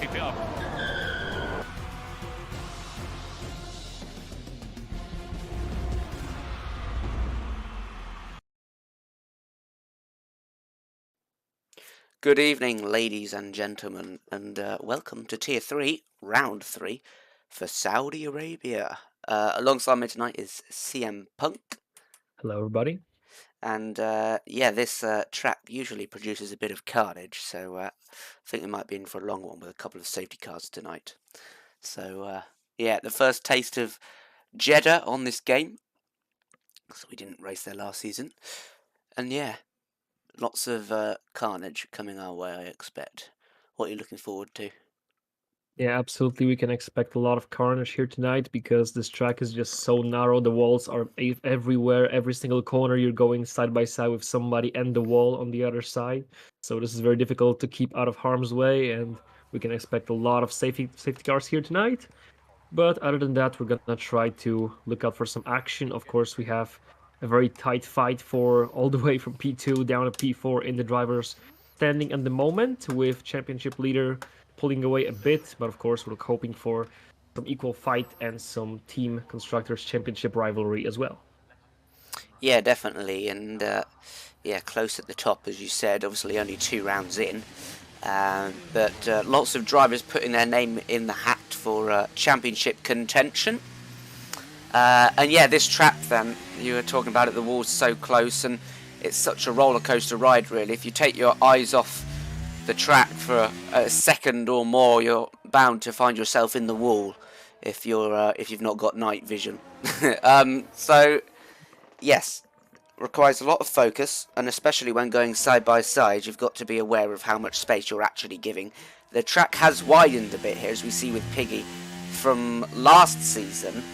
Keep it up. Good evening, ladies and gentlemen, and welcome to Tier 3, Round 3, for Saudi Arabia. Alongside me tonight is CM Punk. Hello, everybody. And yeah, this track usually produces a bit of carnage, so I think we might be in for a long one with a couple of safety cars tonight. So yeah, the first taste of Jeddah on this game, so we didn't race there last season. And yeah, lots of carnage coming our way, I expect. What are you looking forward to? Yeah, absolutely. We can expect a lot of carnage here tonight because this track is just so narrow. The walls are everywhere, every single corner. You're going side by side with somebody and the wall on the other side. So this is very difficult to keep out of harm's way, and we can expect a lot of safety cars here tonight. But other than that, we're gonna try to look out for some action. Of course, we have a very tight fight for all the way from P2 down to P4 in the drivers standing at the moment, with championship leader pulling away a bit. But of course, we're hoping for some equal fight and some team constructors championship rivalry as well. Yeah, definitely, and yeah, close at the top, as you said. Obviously, only 2 rounds in, but lots of drivers putting their name in the hat for championship contention. And yeah, this track, then you were talking about it. The wall's so close, and it's such a roller coaster ride. Really, if you take your eyes off the track for a second or more, you're bound to find yourself in the wall if you've not got night vision. So. Yes, requires a lot of focus, and especially when going side by side, you've got to be aware of how much space you're actually giving. The track has widened a bit here, as we see with Piggy from last season,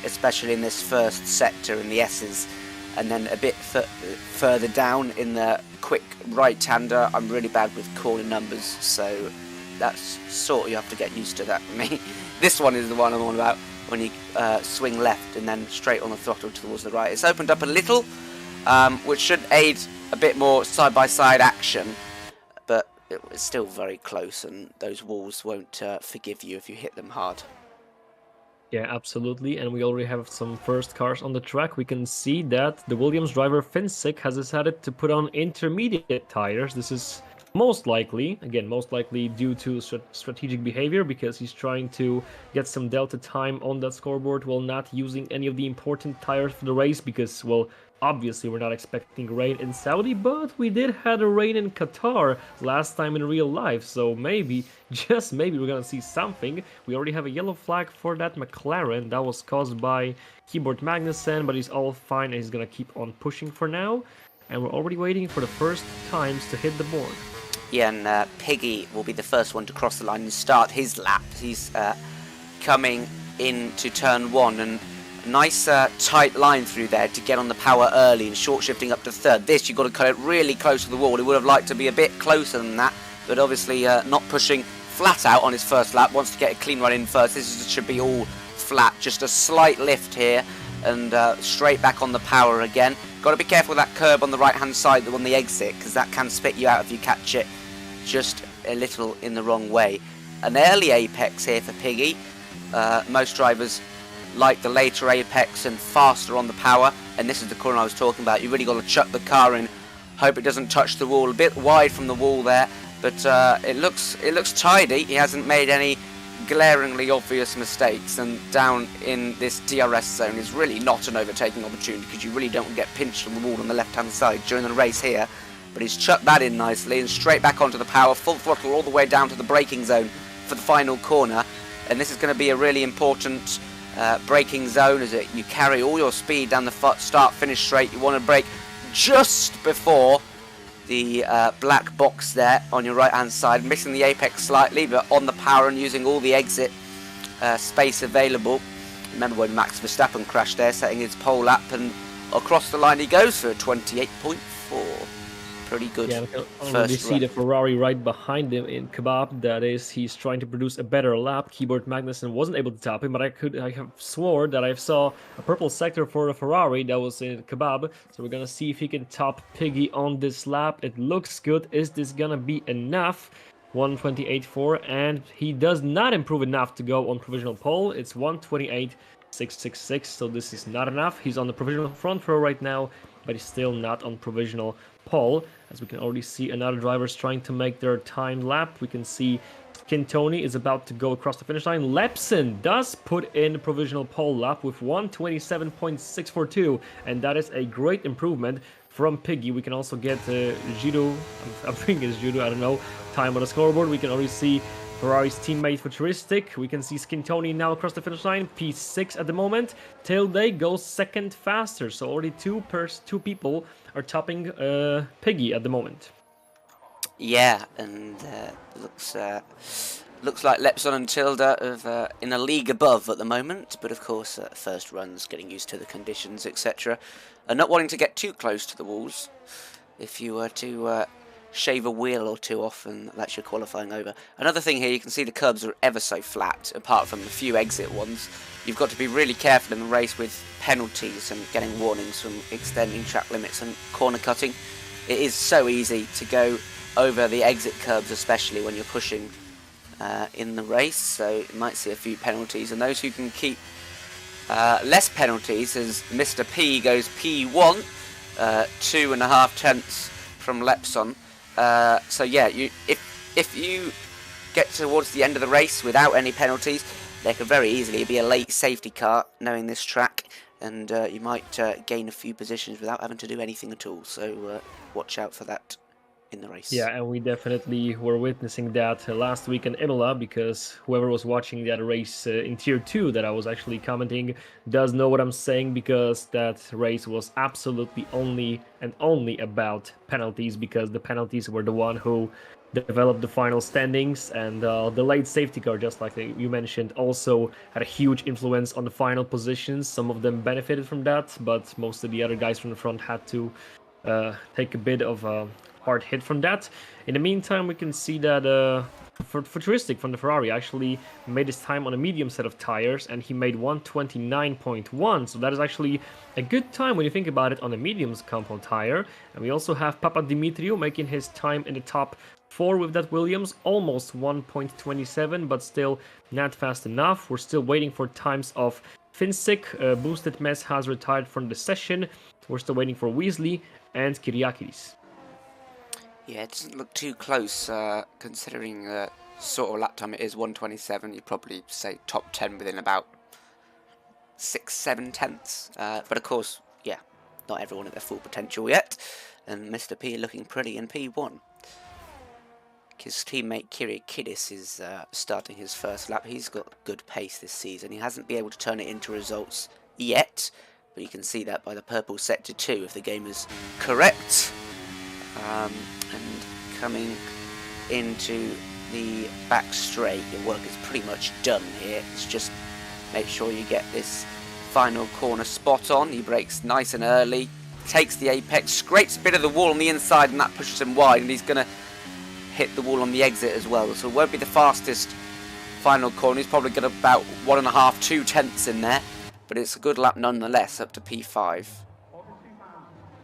especially in this first sector in the S's, and then a bit further down in the quick right-hander. I'm really bad with corner numbers, so that's sort of, you have to get used to that for me. This one is the one I'm on about, when you swing left and then straight on the throttle towards the right. It's opened up a little, which should aid a bit more side-by-side action, but it's still very close, and those walls won't forgive you if you hit them hard. Yeah, absolutely. And we already have some first cars on the track. We can see that the Williams driver Finsick has decided to put on intermediate tires. This is most likely due to strategic behavior, because he's trying to get some delta time on that scoreboard while not using any of the important tires for the race, because, well, obviously we're not expecting rain in Saudi, but we did have a rain in Qatar last time in real life, so maybe, just maybe, we're gonna see something. We already have a yellow flag for that McLaren. That was caused by Keyboard Magnussen, but he's all fine and he's gonna keep on pushing for now. And we're already waiting for the first times to hit the board. Yeah, and Piggy will be the first one to cross the line and start his lap. He's coming into turn 1, and a nice tight line through there to get on the power early and short shifting up to third. This, you've got to cut it really close to the wall. He would have liked to be a bit closer than that, but obviously not pushing flat out on his first lap. Wants to get a clean run in first. This should be all flat. Just a slight lift here, and straight back on the power again. Got to be careful with that curb on the right hand side on the exit, because that can spit you out if you catch it just a little in the wrong way. An early apex here for Piggy. Most drivers like the later apex and faster on the power, and this is the corner I was talking about. You really got to chuck the car in, hope it doesn't touch the wall. A bit wide from the wall there, but it looks tidy. He hasn't made any glaringly obvious mistakes, and down in this DRS zone is really not an overtaking opportunity, because you really don't get pinched on the wall on the left hand side during the race here. But he's chucked that in nicely and straight back onto the power, full throttle all the way down to the braking zone for the final corner. And this is going to be a really important braking zone, as you carry all your speed down the start-finish straight. You want to brake just before the black box there on your right-hand side, missing the apex slightly, but on the power and using all the exit space available. Remember when Max Verstappen crashed there, setting his pole lap, and across the line he goes for a 28.4. Pretty good. Yeah, we can already see the Ferrari right behind him in Kebab. That is, he's trying to produce a better lap. Keyboard Magnussen wasn't able to top him, but I have swore that I saw a purple sector for the Ferrari that was in Kebab. So we're gonna see if he can top Piggy on this lap. It looks good. Is this gonna be enough? 128.4, and he does not improve enough to go on provisional pole. It's 128.666, so this is not enough. He's on the provisional front row right now, but he's still not on provisional pole. As we can already see, another driver's trying to make their timed lap. We can see Tony is about to go across the finish line. Lepson does put in a provisional pole lap with 127.642, and that is a great improvement from Piggy. We can also get Jidu, I'm thinking it's Jidu, I don't know, time on the scoreboard. We can already see Ferrari's teammate Futuristic. We can see Tony now across the finish line, P6 at the moment. Tilde goes second faster, so already two people are topping Piggy at the moment. Yeah, and looks like Lepson and Tilda are in a league above at the moment, but of course first runs, getting used to the conditions, etc. Not wanting to get too close to the walls. If you were to shave a wheel or two off, and that's your qualifying over. Another thing here, you can see the curbs are ever so flat, apart from a few exit ones. You've got to be really careful in the race with penalties and getting warnings from extending track limits and corner cutting. It is so easy to go over the exit curbs, especially when you're pushing in the race, so you might see a few penalties, and those who can keep less penalties, as Mr. P goes P1, 2.5 tenths from Lepson. So yeah, if you get towards the end of the race without any penalties, there could very easily be a late safety car, knowing this track, and you might gain a few positions without having to do anything at all, so watch out for that in the race. Yeah, and we definitely were witnessing that last week in Imola, because whoever was watching that race in Tier 2 that I was actually commenting does know what I'm saying, because that race was absolutely only about penalties, because the penalties were the one who developed the final standings, and the late safety car, just like you mentioned, also had a huge influence on the final positions. Some of them benefited from that, but most of the other guys from the front had to take a bit of a hard hit from that. In the meantime, we can see that Futuristic from the Ferrari actually made his time on a medium set of tires, and he made 129.1, so that is actually a good time when you think about it on a mediums compound tire. And we also have Papa Dimitriou making his time in the top 4 with that Williams, almost 1.27, but still not fast enough. We're still waiting for times of Finsick. Boosted Mess has retired from the session. We're still waiting for Weasley and Kyriakidis. Yeah, it doesn't look too close, considering the sort of lap time it is, 127. You'd probably say top 10 within about 6-7 tenths. But of course, yeah, not everyone at their full potential yet. And Mr. P looking pretty in P1. His teammate Kyriakidis is starting his first lap. He's got good pace this season. He hasn't been able to turn it into results yet, but you can see that by the purple sector 2 if the game is correct. And coming into the back straight, your work is pretty much done here. It's just make sure you get this final corner spot on. He brakes nice and early, takes the apex, scrapes a bit of the wall on the inside, and that pushes him wide, and he's going to hit the wall on the exit as well. So it won't be the fastest final corner. He's probably got about 1.5-2 tenths in there, but it's a good lap nonetheless, up to P5.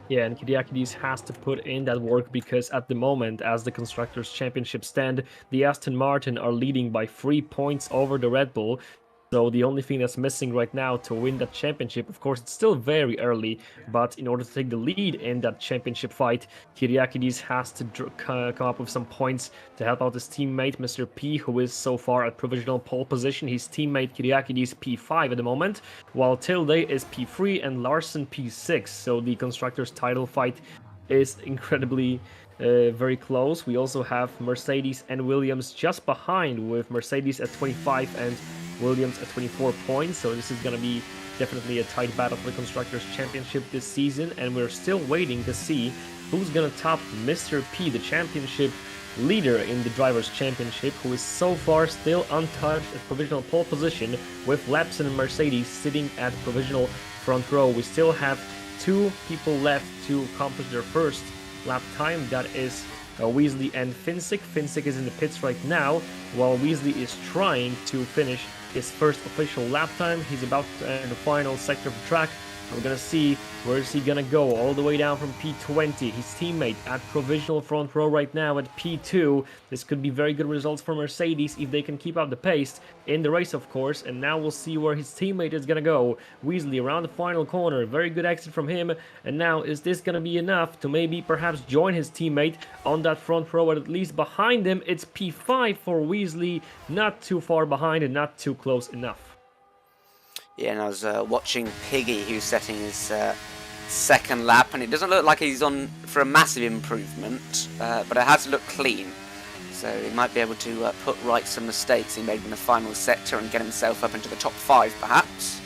Yeah, and Kyriakidis has to put in that work, because at the moment, as the Constructors' Championship stand, the Aston Martin are leading by 3 points over the Red Bull. So the only thing that's missing right now to win that championship, of course, it's still very early, but in order to take the lead in that championship fight, Kyriakidis has to come up with some points to help out his teammate, Mr. P, who is so far at provisional pole position. His teammate Kyriakidis P5 at the moment, while Tilde is P3 and Larson P6. So the Constructors' title fight is incredibly very close. We also have Mercedes and Williams just behind, with Mercedes at 25 and Williams at 24 points, so this is going to be definitely a tight battle for the Constructors' Championship this season, and we're still waiting to see who's going to top Mr. P, the championship leader in the Drivers' Championship, who is so far still untouched at provisional pole position, with Lepson and Mercedes sitting at provisional front row. We still have 2 people left to accomplish their first lap time. That is Weasley and Finsick. Finsick is in the pits right now, while Weasley is trying to finish his first official lap time. He's about to enter the final sector of the track. We're gonna see where is he gonna go, all the way down from P20. His teammate at provisional front row right now at P2. This could be very good results for Mercedes if they can keep up the pace in the race, of course. And now we'll see where his teammate is gonna go. Weasley around the final corner, very good exit from him. And now, is this gonna be enough to maybe perhaps join his teammate on that front row, at least behind him? It's P5 for Weasley, not too far behind and not too close enough. Yeah, and I was watching Piggy, who's setting his second lap, and it doesn't look like he's on for a massive improvement, but it has looked clean. So he might be able to put right some mistakes he made in the final sector and get himself up into the top 5, perhaps.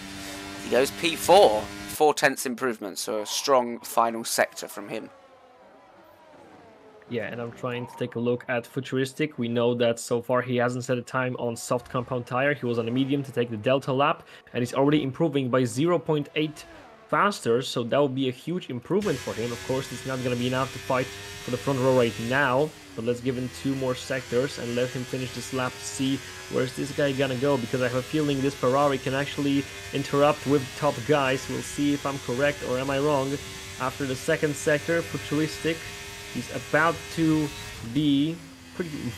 He goes P4, 4/10 improvement, so a strong final sector from him. Yeah, and I'm trying to take a look at Futuristic. We know that so far he hasn't set a time on soft compound tire. He was on a medium to take the Delta lap, and he's already improving by 0.8 faster, so that would be a huge improvement for him. Of course, it's not going to be enough to fight for the front row right now, but let's give him 2 more sectors and let him finish this lap to see where's this guy gonna go, because I have a feeling this Ferrari can actually interrupt with top guys. We'll see if I'm correct or am I wrong. After the second sector, Futuristic, he's about to be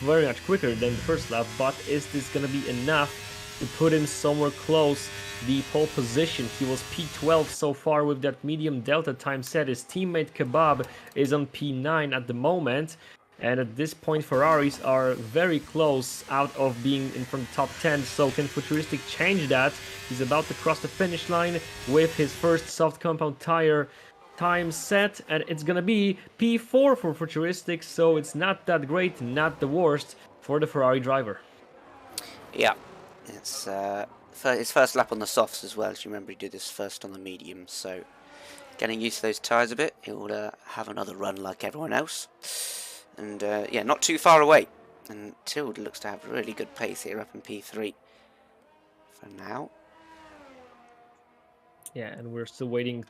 very much quicker than the first lap, but is this gonna be enough to put him somewhere close the pole position? He was P12 so far with that medium delta time set. His teammate Kebab is on P9 at the moment, and at this point Ferraris are very close out of being in from the top 10. So can Futuristic change that? He's about to cross the finish line with his first soft compound tire time set, and it's gonna be P4 for Futuristic, so it's not that great, not the worst for the Ferrari driver. Yeah, it's his first lap on the softs as well. As you remember, he did this first on the mediums, so getting used to those tyres a bit. He'll have another run like everyone else, and yeah, not too far away. And Tilde looks to have really good pace here, up in P3 for now. Yeah, and we're still waiting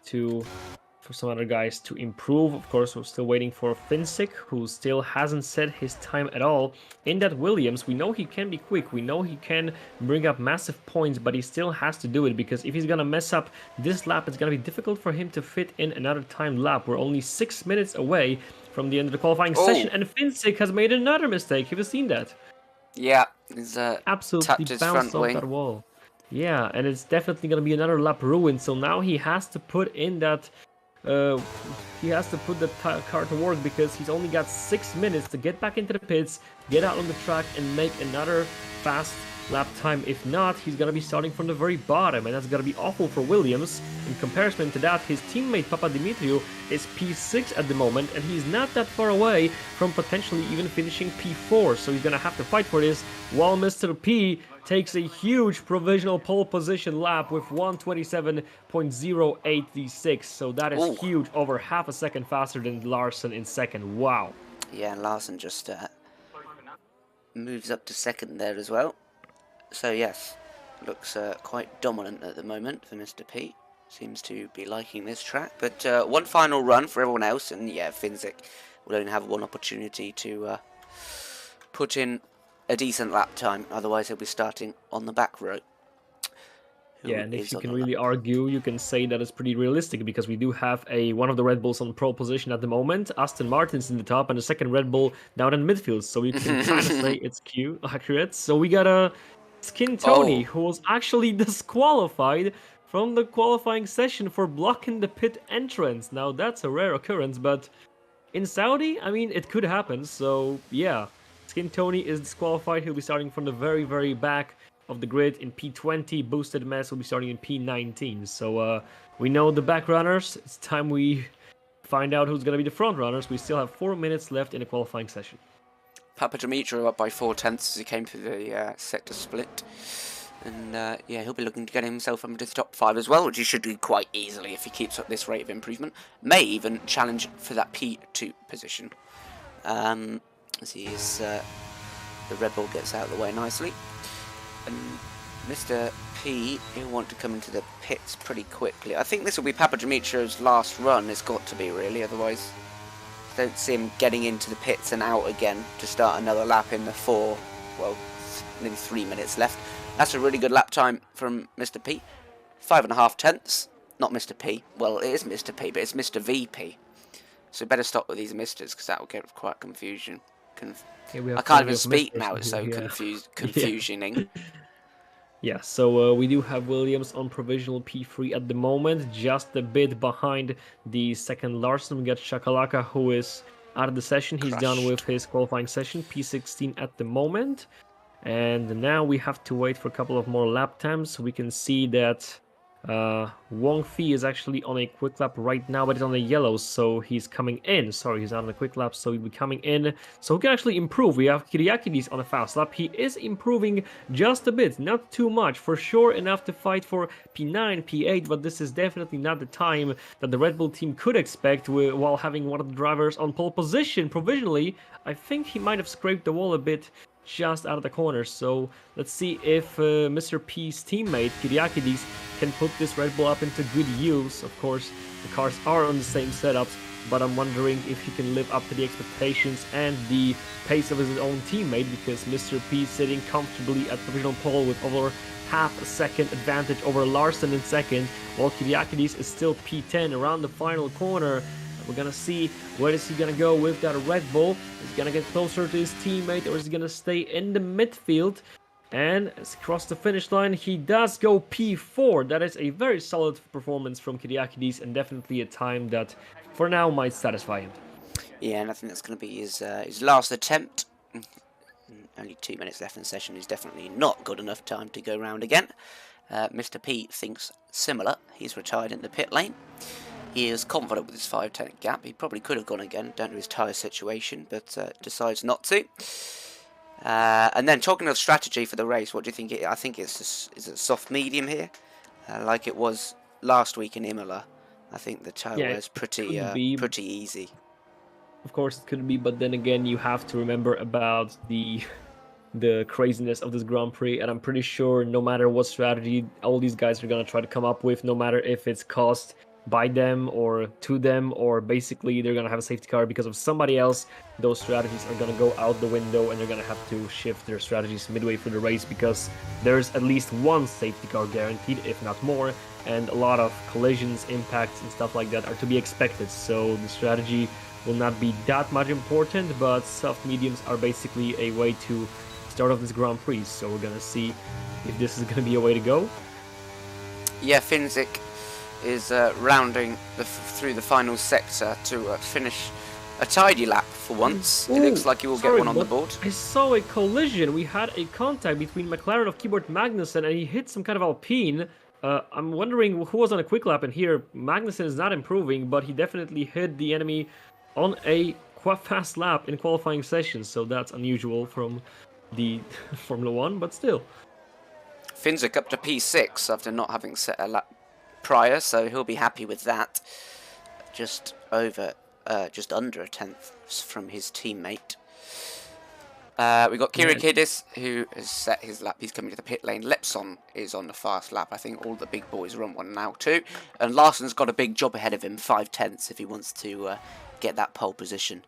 for some other guys to improve. Of course, we're still waiting for Finsick, who still hasn't set his time at all in that Williams. We know he can be quick, we know he can bring up massive points, but he still has to do it, because if he's gonna mess up this lap, it's gonna be difficult for him to fit in another time lap. We're only 6 minutes away from the end of the qualifying session, and Finsick has made another mistake. Have you seen that? Yeah, he's absolutely his bounced front off wing. that wall. Yeah, and it's definitely gonna be another lap ruined. So now he has to put in that he has to put the car to work, because he's only got 6 minutes to get back into the pits, get out on the track, and make another fast lap time. If not, he's gonna be starting from the very bottom, and that's gonna be awful for Williams. In comparison to that, his teammate Papadimitriou is P6 at the moment, and he's not that far away from potentially even finishing P4, so he's gonna have to fight for this, while Mr. P takes a huge provisional pole position lap with 1:27.086, so that is huge, over half a second faster than Larson in second. Wow. Yeah, and Larson just moves up to second there as well. So yes, looks quite dominant at the moment for Mr. P. Seems to be liking this track, but one final run for everyone else, and yeah, Finsick will only have one opportunity to put in a decent lap time, otherwise he'll be starting on the back row. Yeah, and if you can really argue, you can say that it's pretty realistic, because we do have one of the Red Bulls on pole position at the moment. Aston Martin's in the top, and the second Red Bull down in midfield, so you can kind of say it's accurate. So we got a Skin Tony, who was actually disqualified from the qualifying session for blocking the pit entrance. Now that's a rare occurrence, but in Saudi, I mean, it could happen. So yeah, Skin Tony is disqualified. He'll be starting from the very, very back of the grid in P20. Boosted Mess will be starting in P19. So we know the back runners. It's time we find out who's going to be the front runners. We still have 4 minutes left in the qualifying session. Papadimitriou up by 4/10 as he came through the sector split. And yeah, he'll be looking to get himself up into the top 5 as well, which he should do quite easily if he keeps up this rate of improvement. May even challenge for that P2 position. As he is, the Red Bull gets out of the way nicely. And Mr. P, he'll want to come into the pits pretty quickly. I think this will be Papadimitriou's last run, it's got to be really, otherwise I don't see him getting into the pits and out again to start another lap in the nearly 3 minutes left. That's a really good lap time from Mr. P. 5.5 tenths. not Mr. P. Well, it is Mr. P, but it's Mr. VP. So better stop with these misters, because that will get quite confusion. I can't even speak now, it's so confusioning. Yeah, so we do have Williams on provisional P3 at the moment, just a bit behind the second Larson. We got Shakalaka, who is out of the session. He's done with his qualifying session, P16 at the moment. And now we have to wait for a couple of more lap times. We can see that Wong Fi is actually on a quick lap right now, but he's on the yellow, so he's coming in. Sorry, he's not on a quick lap, so he'll be coming in. So he can actually improve. We have Kyriakidis on a fast lap. He is improving just a bit, not too much. For sure enough to fight for P9, P8, but this is definitely not the time that the Red Bull team could expect while having one of the drivers on pole position provisionally. I think he might have scraped the wall a bit just out of the corner. So let's see if Mr. P's teammate Kyriakidis can put this Red Bull up into good use. Of course, the cars are on the same setups, but I'm wondering if he can live up to the expectations and the pace of his own teammate, because Mr. P is sitting comfortably at provisional pole with over half a second advantage over Larson in second, while Kyriakidis is still P10 around the final corner. We're gonna see where is he gonna go with that Red Bull. Is he gonna get closer to his teammate, or is he gonna stay in the midfield? And across the finish line, he does go P4. That is a very solid performance from Kyriakidis, and definitely a time that, for now, might satisfy him. Yeah, and I think that's going to be his last attempt. Only 2 minutes left in the session is definitely not good enough time to go round again. Mr. P thinks similar. He's retired in the pit lane. He is confident with his 5-10 gap. He probably could have gone again down to his tyre situation, but decides not to. And then talking of strategy for the race, what do you think? I think is a soft medium here, like it was last week in Imola. I think the tyre was pretty easy. Of course it could be, but then again you have to remember about the craziness of this Grand Prix, and I'm pretty sure no matter what strategy all these guys are going to try to come up with, no matter if it's cost by them or to them, or basically they're going to have a safety car because of somebody else, those strategies are going to go out the window, and they're going to have to shift their strategies midway through the race, because there's at least one safety car guaranteed, if not more, and a lot of collisions, impacts and stuff like that are to be expected. So the strategy will not be that much important, but soft mediums are basically a way to start off this Grand Prix. So we're going to see if this is going to be a way to go. Yeah, Finzik is rounding through the final sector to finish a tidy lap for once. It looks like he will get one on the board. I saw a collision. We had a contact between McLaren of Keyboard Magnussen, and he hit some kind of Alpine. I'm wondering who was on a quick lap, and here Magnussen is not improving, but he definitely hit the enemy on a fast lap in qualifying sessions, so that's unusual from the Formula 1, but still. Finzik up to P6 after not having set a lap prior, so he'll be happy with that. Just under a tenth from his teammate. We got Kyriakidis, who has set his lap. He's coming to the pit lane. Lepson is on the fast lap. I think all the big boys are on one now too. And Larson's got a big job ahead of him, 5/10 if he wants to get that pole position.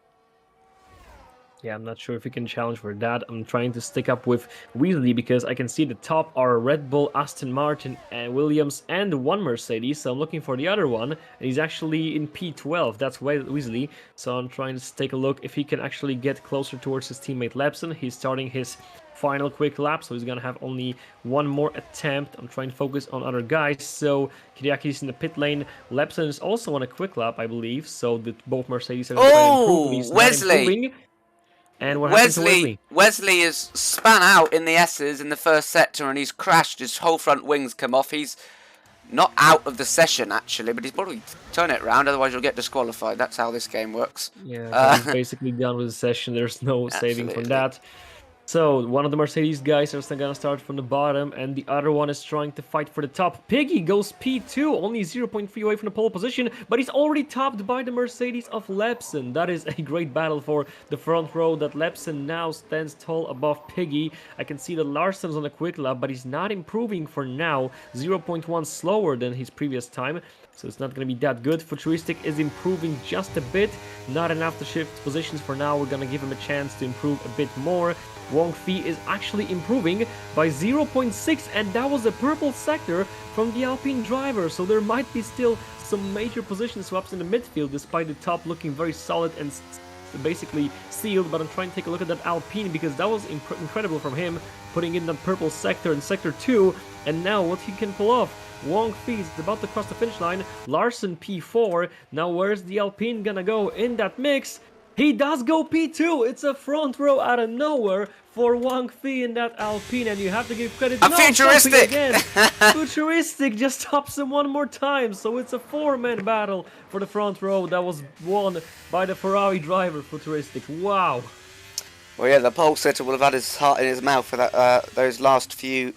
Yeah, I'm not sure if we can challenge for that. I'm trying to stick up with Weasley because I can see the top are Red Bull, Aston Martin, and Williams, and one Mercedes. So I'm looking for the other one, and he's actually in P12. That's Weasley. So I'm trying to take a look if he can actually get closer towards his teammate Lepson. He's starting his final quick lap, so he's gonna have only one more attempt. I'm trying to focus on other guys. So Kyriakidis is in the pit lane. Lepson is also on a quick lap, I believe. So both Mercedes are going to improve. He's Wesley! And what happened to Wesley? Wesley is span out in the S's in the first sector, and he's crashed. His whole front wings come off. He's not out of the session, actually, but he's probably turn it around, otherwise you'll get disqualified. That's how this game works. Yeah, he's basically done with the session. There's no saving from that. So one of the Mercedes guys is going to start from the bottom, and the other one is trying to fight for the top. Piggy goes P2, only 0.3 away from the pole position, but he's already topped by the Mercedes of Lepson. That is a great battle for the front row, that Lepson now stands tall above Piggy. I can see that Larson's on a quick lap, but he's not improving for now. 0.1 slower than his previous time, so it's not going to be that good. Futuristic is improving just a bit, not enough to shift positions for now. We're going to give him a chance to improve a bit more. Wong Fi is actually improving by 0.6, and that was a purple sector from the Alpine driver, so there might be still some major position swaps in the midfield, despite the top looking very solid and basically sealed. But I'm trying to take a look at that Alpine, because that was incredible from him, putting in that purple sector in sector 2, and now what he can pull off. Wong Fi is about to cross the finish line. Larson P4. Now where's the Alpine gonna go in that mix? He does go P2. It's a front row out of nowhere for Wong Fi in that Alpine, and you have to give credit. A Futuristic again. Futuristic just stops him one more time, so it's a 4-man battle for the front row that was won by the Ferrari driver, Futuristic. Wow. Well, yeah, the pole sitter will have had his heart in his mouth for that those last few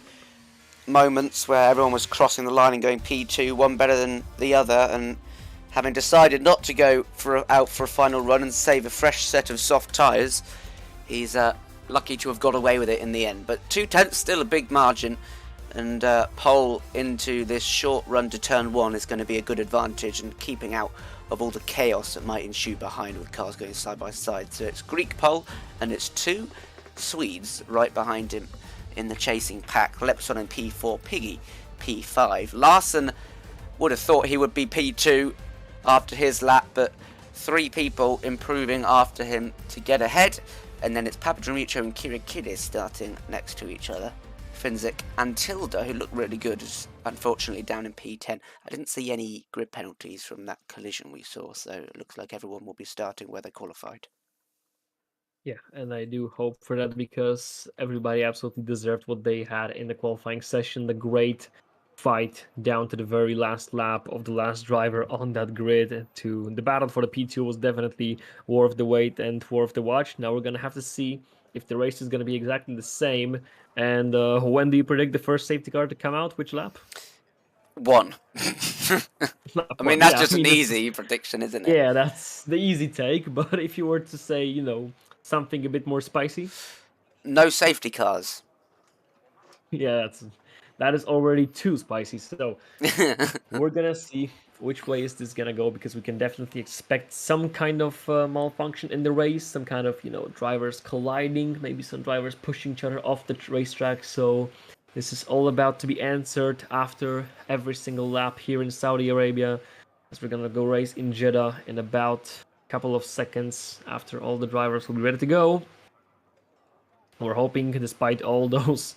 moments where everyone was crossing the line and going P2, one better than the other, and having decided not to go out for a final run and save a fresh set of soft tyres, he's lucky to have got away with it in the end. But 2/10 still a big margin, and pole into this short run to turn 1 is going to be a good advantage, and keeping out of all the chaos that might ensue behind with cars going side by side. So it's Greek pole, and it's 2 Swedes right behind him in the chasing pack. Lepson in P4, Piggy P5. Larson would have thought he would be P2 after his lap, but 3 people improving after him to get ahead, and then it's Papadimitriou and Kirikidis starting next to each other. Finzik and Tilda, who look really good, is unfortunately down in P10. I didn't see any grid penalties from that collision we saw, so it looks like everyone will be starting where they qualified. Yeah, and I do hope for that, because everybody absolutely deserved what they had in the qualifying session. The great fight down to the very last lap of the last driver on that grid. To the battle for the P2 was definitely worth the wait and worth the watch. Now we're gonna have to see if the race is gonna be exactly the same. And when do you predict the first safety car to come out? Which lap? 1. I mean, that's just an easy prediction, isn't it? Yeah, that's the easy take. But if you were to say, you know, something a bit more spicy? No safety cars. Yeah, that is already too spicy. So we're gonna see which way is this gonna go, because we can definitely expect some kind of malfunction in the race, some kind of, you know, drivers colliding, maybe some drivers pushing each other off the racetrack. So this is all about to be answered after every single lap here in Saudi Arabia, as we're gonna go race in Jeddah in about a couple of seconds after all the drivers will be ready to go. We're hoping, despite all those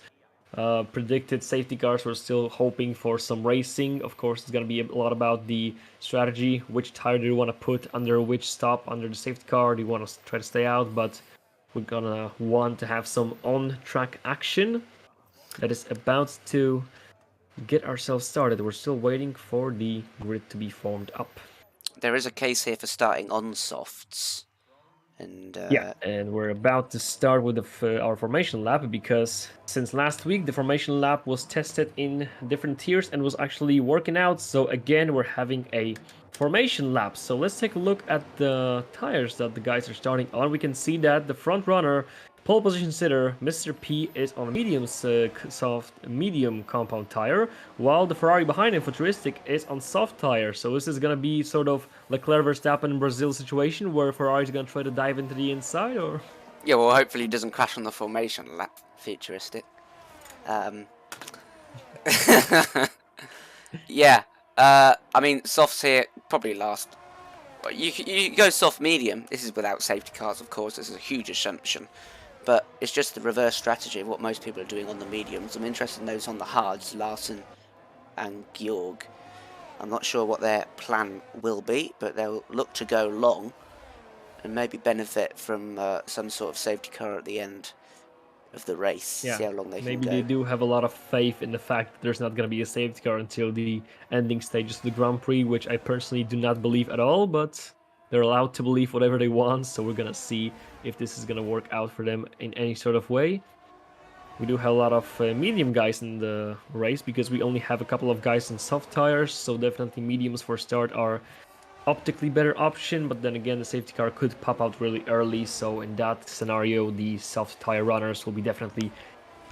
predicted safety cars, we're still hoping for some racing. Of course, it's going to be a lot about the strategy. Which tire do you want to put under which stop under the safety car? Do you want to try to stay out? But we're going to want to have some on-track action that is about to get ourselves started. We're still waiting for the grid to be formed up. There is a case here for starting on softs. And yeah, and we're about to start with our formation lap, because since last week the formation lap was tested in different tiers and was actually working out. So again, we're having a formation lap. So let's take a look at the tires that the guys are starting on. We can see that the front runner, pole position sitter, Mr. P, is on a medium compound tire, while the Ferrari behind him, Futuristic, is on soft tire. So this is gonna be sort of Leclerc Verstappen in Brazil situation, where Ferrari is gonna try to dive into the inside, or? Yeah, well, hopefully he doesn't crash on the formation lap, Futuristic. Yeah, I mean, softs here probably last. You go soft medium. This is without safety cars, of course. This is a huge assumption. But it's just the reverse strategy of what most people are doing on the mediums. I'm interested in those on the hards, Larson and Georg. I'm not sure what their plan will be, but they'll look to go long and maybe benefit from some sort of safety car at the end of the race. Yeah, see how long they can maybe go. they do have a lot of faith in the fact that there's not going to be a safety car until the ending stages of the Grand Prix, which I personally do not believe at all, but they're allowed to believe whatever they want, so we're going to see if this is going to work out for them in any sort of way. We do have a lot of medium guys in the race, because we only have a couple of guys in soft tires, so definitely mediums for start are optically better option, but then again the safety car could pop out really early, so in that scenario the soft tire runners will be definitely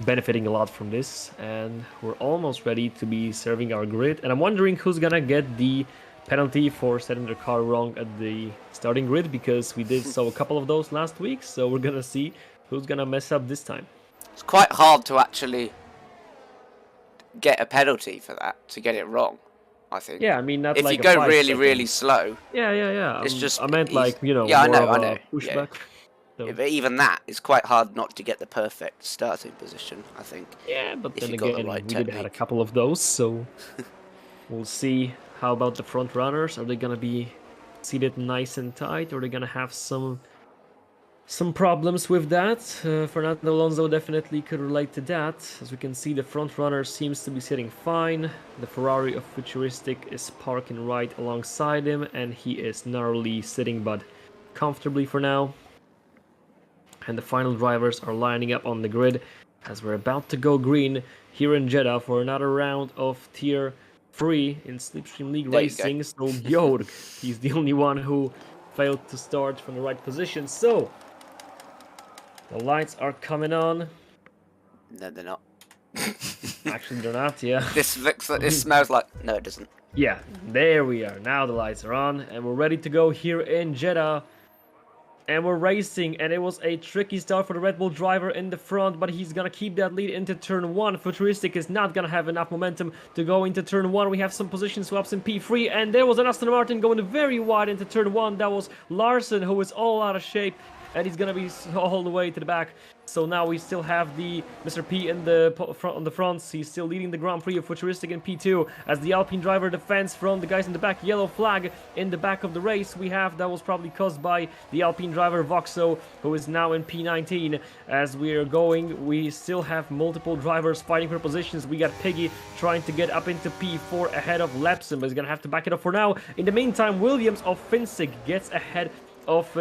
benefiting a lot from this. And we're almost ready to be serving our grid, and I'm wondering who's gonna get the penalty for setting their car wrong at the starting grid, because we did saw a couple of those last week, so we're gonna see who's gonna mess up this time? It's quite hard to actually get a penalty for that, to get it wrong, I think. Yeah, I mean, not if like you go a really, 5 really seconds. slow, Yeah. it's just... I meant like, Yeah, I more know, of I a know. pushback. Yeah. So, But even that, it's quite hard not to get the perfect starting position, I think. yeah, but if then you've got the again, right we did have a technique. couple of those, so we'll see. How about the front runners? Are they gonna be seated nice and tight, or are they gonna have some problems with that? Fernando Alonso definitely could relate to that. As we can see, the front runner seems to be sitting fine. The Ferrari of Futuristic is parking right alongside him, and he is narrowly sitting but comfortably for now. And the final drivers are lining up on the grid as we're about to go green here in Jeddah for another round of Tier 3 in Slipstream League Racing. So Jorg, he's the only one who failed to start from the right position. So the lights are coming on. No, they're not. Actually, they're not, yeah. This smells like... No, it doesn't. Yeah, there we are. Now the lights are on, and we're ready to go here in Jeddah. And we're racing, and it was a tricky start for the Red Bull driver in the front, but he's gonna keep that lead into turn 1. Futuristic is not gonna have enough momentum to go into turn 1. We have some position swaps in P3, and there was an Aston Martin going very wide into turn 1. That was Larson, who is all out of shape, and he's gonna be all the way to the back. So now we still have the Mr. P in the front on the fronts. He's still leading the Grand Prix of Futuristic in P2 as the Alpine driver defends from the guys in the back. Yellow flag in the back of the race. That was probably caused by the Alpine driver Voxo, who is now in P19. As we are going, we still have multiple drivers fighting for positions. We got Piggy trying to get up into P4 ahead of Lepson, but he's gonna have to back it up for now. In the meantime, Williams of Finsig gets ahead of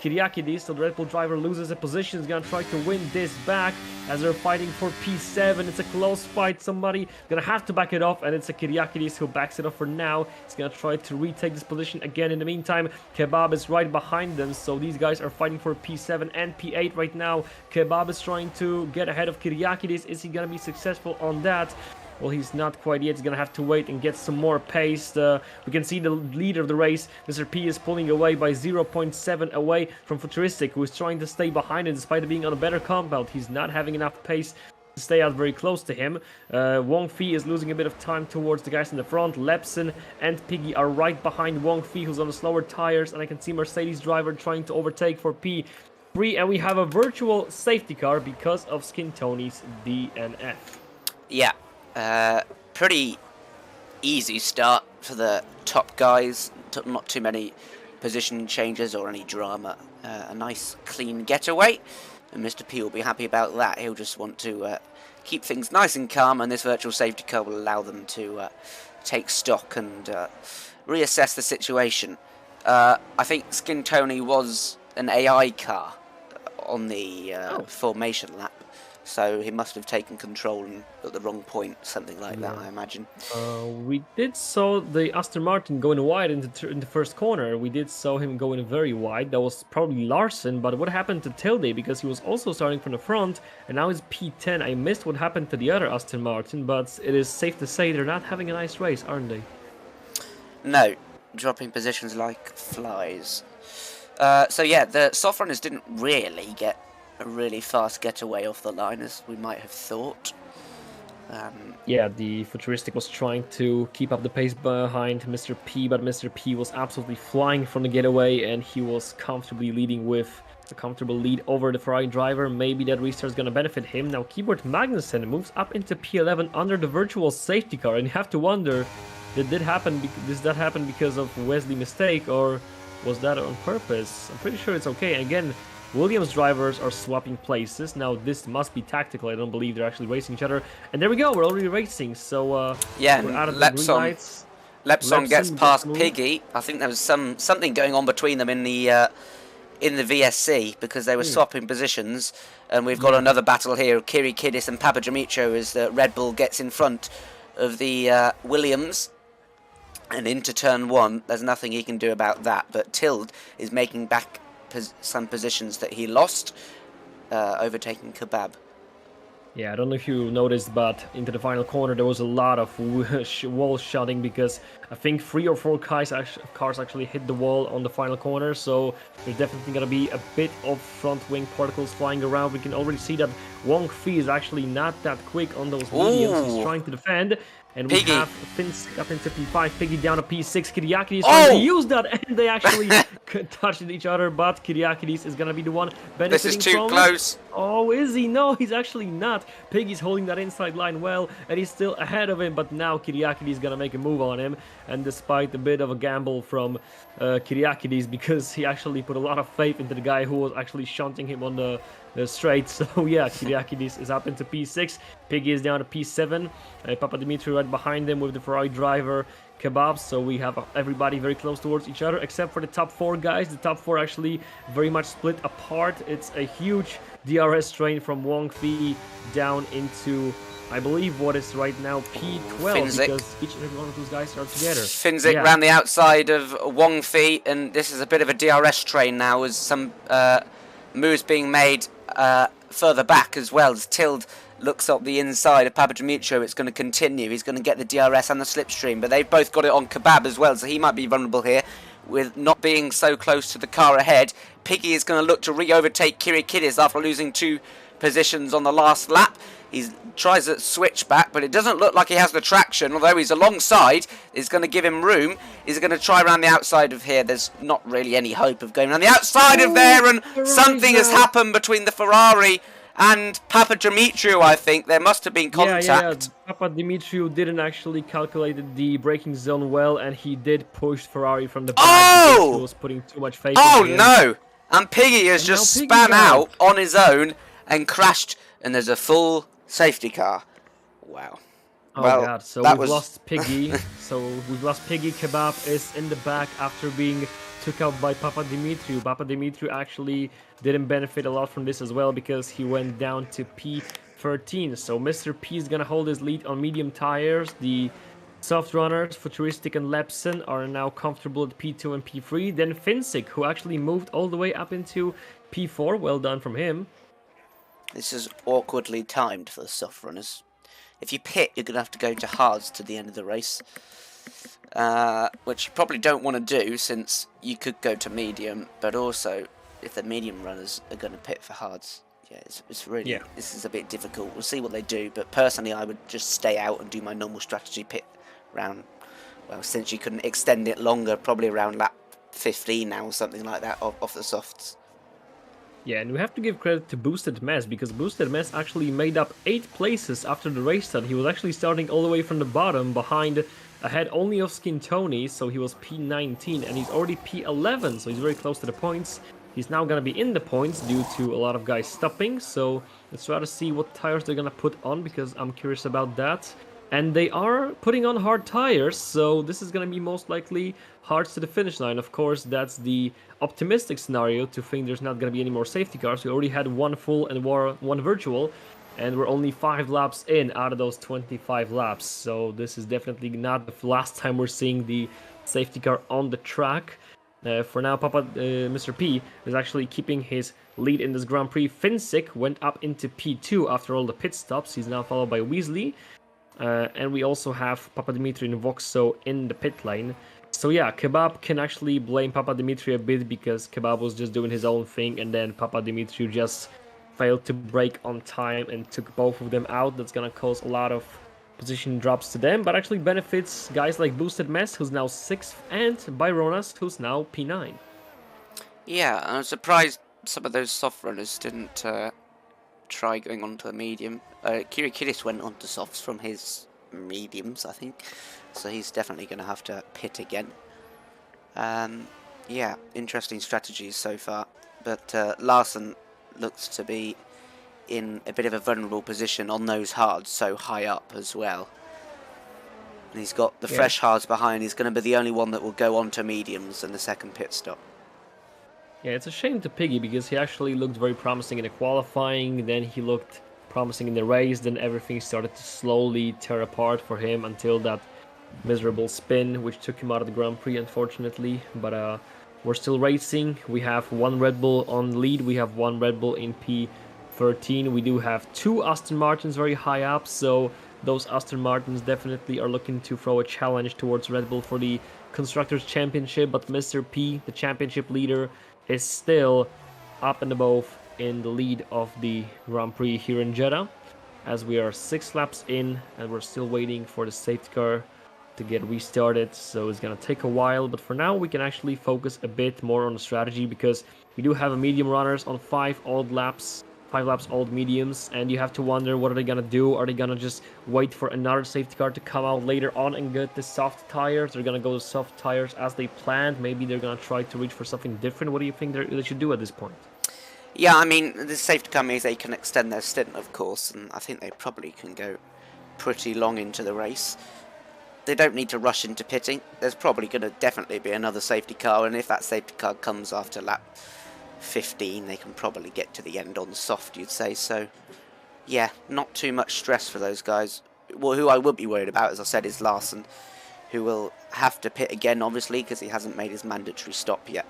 Kyriakidis, so the Red Bull driver loses a position. He's gonna try to win this back as they're fighting for P7. It's a close fight. Somebody gonna have to back it off, and it's a Kyriakidis who backs it off for now. He's gonna try to retake this position again. In the meantime, Kebab is right behind them, so these guys are fighting for P7 and P8 right now. Kebab is trying to get ahead of Kyriakidis. Is he gonna be successful on that? Well, he's not quite yet. He's gonna have to wait and get some more pace. We can see the leader of the race, Mr. P, is pulling away by 0.7 away from Futuristic, who is trying to stay behind it despite being on a better compound. He's not having enough pace to stay out very close to him. Wong Fi is losing a bit of time towards the guys in the front. Lepson and Piggy are right behind Wong Fi, who's on the slower tires, and I can see Mercedes driver trying to overtake for P3, and we have a virtual safety car because of Skin Tony's DNF. Yeah. Pretty easy start for the top guys. Not too many position changes or any drama. A nice clean getaway, and Mr. P will be happy about that. He'll just want to keep things nice and calm, and this virtual safety car will allow them to take stock and reassess the situation. I think Skin Tony was an AI car on the formation lap. So he must have taken control and at the wrong point, something like that, I imagine. We did saw the Aston Martin going wide in the first corner. We did saw him going very wide. That was probably Larson, but what happened to Tilde? Because he was also starting from the front, and now he's P10. I missed what happened to the other Aston Martin, but it is safe to say they're not having a nice race, aren't they? No, dropping positions like flies. So yeah, the soft runners didn't really get a really fast getaway off the line as we might have thought. Yeah, the Futuristic was trying to keep up the pace behind Mr. P, but Mr. P was absolutely flying from the getaway, and he was comfortably leading with a comfortable lead over the Ferrari driver. Maybe that restart is going to benefit him. Now Keyboard Magnussen moves up into P11 under the virtual safety car, and you have to wonder, did that happen because of Wesley's mistake, or was that on purpose? I'm pretty sure it's okay. Again, Williams drivers are swapping places. Now this must be tactical. I don't believe they're actually racing each other. And there we go. We're already racing. So yeah, we're out of the green lights. Lepson gets past Piggy. I think there was something going on between them in the VSC because they were swapping positions. And we've got another battle here. Kiri Kiddis and Papa Jamicho as the Red Bull gets in front of the Williams. And into turn 1, there's nothing he can do about that. But Tilde is making back some positions that he lost, overtaking Kebab. Yeah, I don't know if you noticed, but into the final corner there was a lot of wall shotting because I think 3 or 4 cars actually hit the wall on the final corner, so there's definitely gonna be a bit of front wing particles flying around. We can already see that Wong Fei is actually not that quick on those mediums. He's Ooh, trying to defend, and we Piggy. have Fins up into P5, Piggy down to P6. Kiriakidis trying to Oh! use that, and they actually touched each other, but Kiriakidis is gonna be the one benefiting This is too from close. it. Oh, is he? No, he's actually not. Piggy's holding that inside line well, and he's still ahead of him, but now Kiriakidis is gonna make a move on him, and despite a bit of a gamble from Kiriakidis, because he actually put a lot of faith into the guy who was actually shunting him on the straight, so yeah, Kiriakidis is up into P6, Piggy is down to P7, Papa Dimitri right behind him with the Ferrari driver, Kebabs, so we have everybody very close towards each other, except for the top 4 guys. The top 4 actually very much split apart. It's a huge DRS train from Wong Fei down into, I believe, what is right now P12, Finzik. because each and every one of those guys are together. Finzik Yeah. ran the outside of Wong Fei, and this is a bit of a DRS train now, as some moves being made further back as well. As Tild looks up the inside of Papadimitriou, it's going to continue. He's going to get the DRS and the slipstream, but they've both got it on Kebab as well, so he might be vulnerable here with not being so close to the car ahead. Piggy is going to look to re-overtake Kirikidis after losing 2 positions on the last lap. He tries to switch back, but it doesn't look like he has the traction, although he's alongside. It's going to give him room. He's going to try around the outside of here. There's not really any hope of going around the outside of there, and something has happened between the Ferrari and Papadimitriou, I think. There must have been contact. Yeah. Papadimitriou didn't actually calculate the braking zone well, and he did push Ferrari from the back because he was putting too much faith Oh, into him. no! And Piggy has just Piggy's span out out on his own and crashed, and there's a full safety car. Wow. Oh Well, god, so that we've was- lost Piggy. Piggy. Kebab is in the back after being took out by Papadimitriou. Papadimitriou actually didn't benefit a lot from this as well because he went down to P13. So Mr. P is gonna hold his lead on medium tires. The soft runners, Futuristic and Lepson, are now comfortable at P2 and P3. Then Finzik, who actually moved all the way up into P4. Well done from him. This is awkwardly timed for the soft runners. If you pit, you're going to have to go to hards to the end of the race. Which you probably don't want to do, since you could go to medium, but also, if the medium runners are going to pit for hards, yeah, it's really, this is a bit difficult. We'll see what they do, but personally I would just stay out and do my normal strategy pit round, well, since you couldn't extend it longer, probably around lap 15 now or something like that off the softs. Yeah, and we have to give credit to Boosted Mess, because Boosted Mess actually made up 8 places after the race start. He was actually starting all the way from the bottom, ahead only of Skin Tony, so he was P19, and he's already P11, so he's very close to the points. He's now gonna be in the points due to a lot of guys stopping, so let's try to see what tires they're gonna put on, because I'm curious about that. And they are putting on hard tires, so this is going to be most likely hards to the finish line. Of course, that's the optimistic scenario, to think there's not going to be any more safety cars. We already had 1 full and 1 virtual, and we're only 5 laps in out of those 25 laps. So this is definitely not the last time we're seeing the safety car on the track. For now, Mr. P is actually keeping his lead in this Grand Prix. Finzik went up into P2 after all the pit stops. He's now followed by Weasley. And we also have Papadimitriou and Voxo in the pit lane. So yeah, Kebab can actually blame Papadimitriou a bit, because Kebab was just doing his own thing, and then Papadimitriou just failed to brake on time and took both of them out. That's gonna cause a lot of position drops to them, but actually benefits guys like Boosted Mess, who's now 6th, and Byronas, who's now P9. Yeah, I'm surprised some of those soft runners didn't try going on to the medium. Kirikidis went on to softs from his mediums, I think, so he's definitely going to have to pit again. Yeah, interesting strategies so far, but Larson looks to be in a bit of a vulnerable position on those hards so high up as well. And he's got the fresh hards behind. He's going to be the only one that will go on to mediums in the second pit stop. Yeah, it's a shame to Piggy, because he actually looked very promising in the qualifying, then he looked promising in the race, then everything started to slowly tear apart for him until that miserable spin, which took him out of the Grand Prix, unfortunately. But we're still racing. We have 1 Red Bull on lead, we have 1 Red Bull in 13. We do have 2 Aston Martins very high up, so those Aston Martins definitely are looking to throw a challenge towards Red Bull for the Constructors' Championship, but Mr. P, the championship leader, is still up and above in the lead of the Grand Prix here in Jeddah, as we are 6 laps in and we're still waiting for the safety car to get restarted, so it's gonna take a while. But for now we can actually focus a bit more on the strategy, because we do have a medium runners on 5 laps old mediums, and you have to wonder, what are they gonna do? Are they gonna just wait for another safety car to come out later on and get the soft tires? They're gonna go to soft tires as they planned. Maybe they're gonna try to reach for something different. What do you think they should do at this point? Yeah, I mean, the safety car means they can extend their stint, of course, and I think they probably can go pretty long into the race. They don't need to rush into pitting. There's probably going to definitely be another safety car, and if that safety car comes after lap 15, they can probably get to the end on soft, you'd say. So, yeah, not too much stress for those guys. Well, who I would be worried about, as I said, is Larson, who will have to pit again, obviously, because he hasn't made his mandatory stop yet.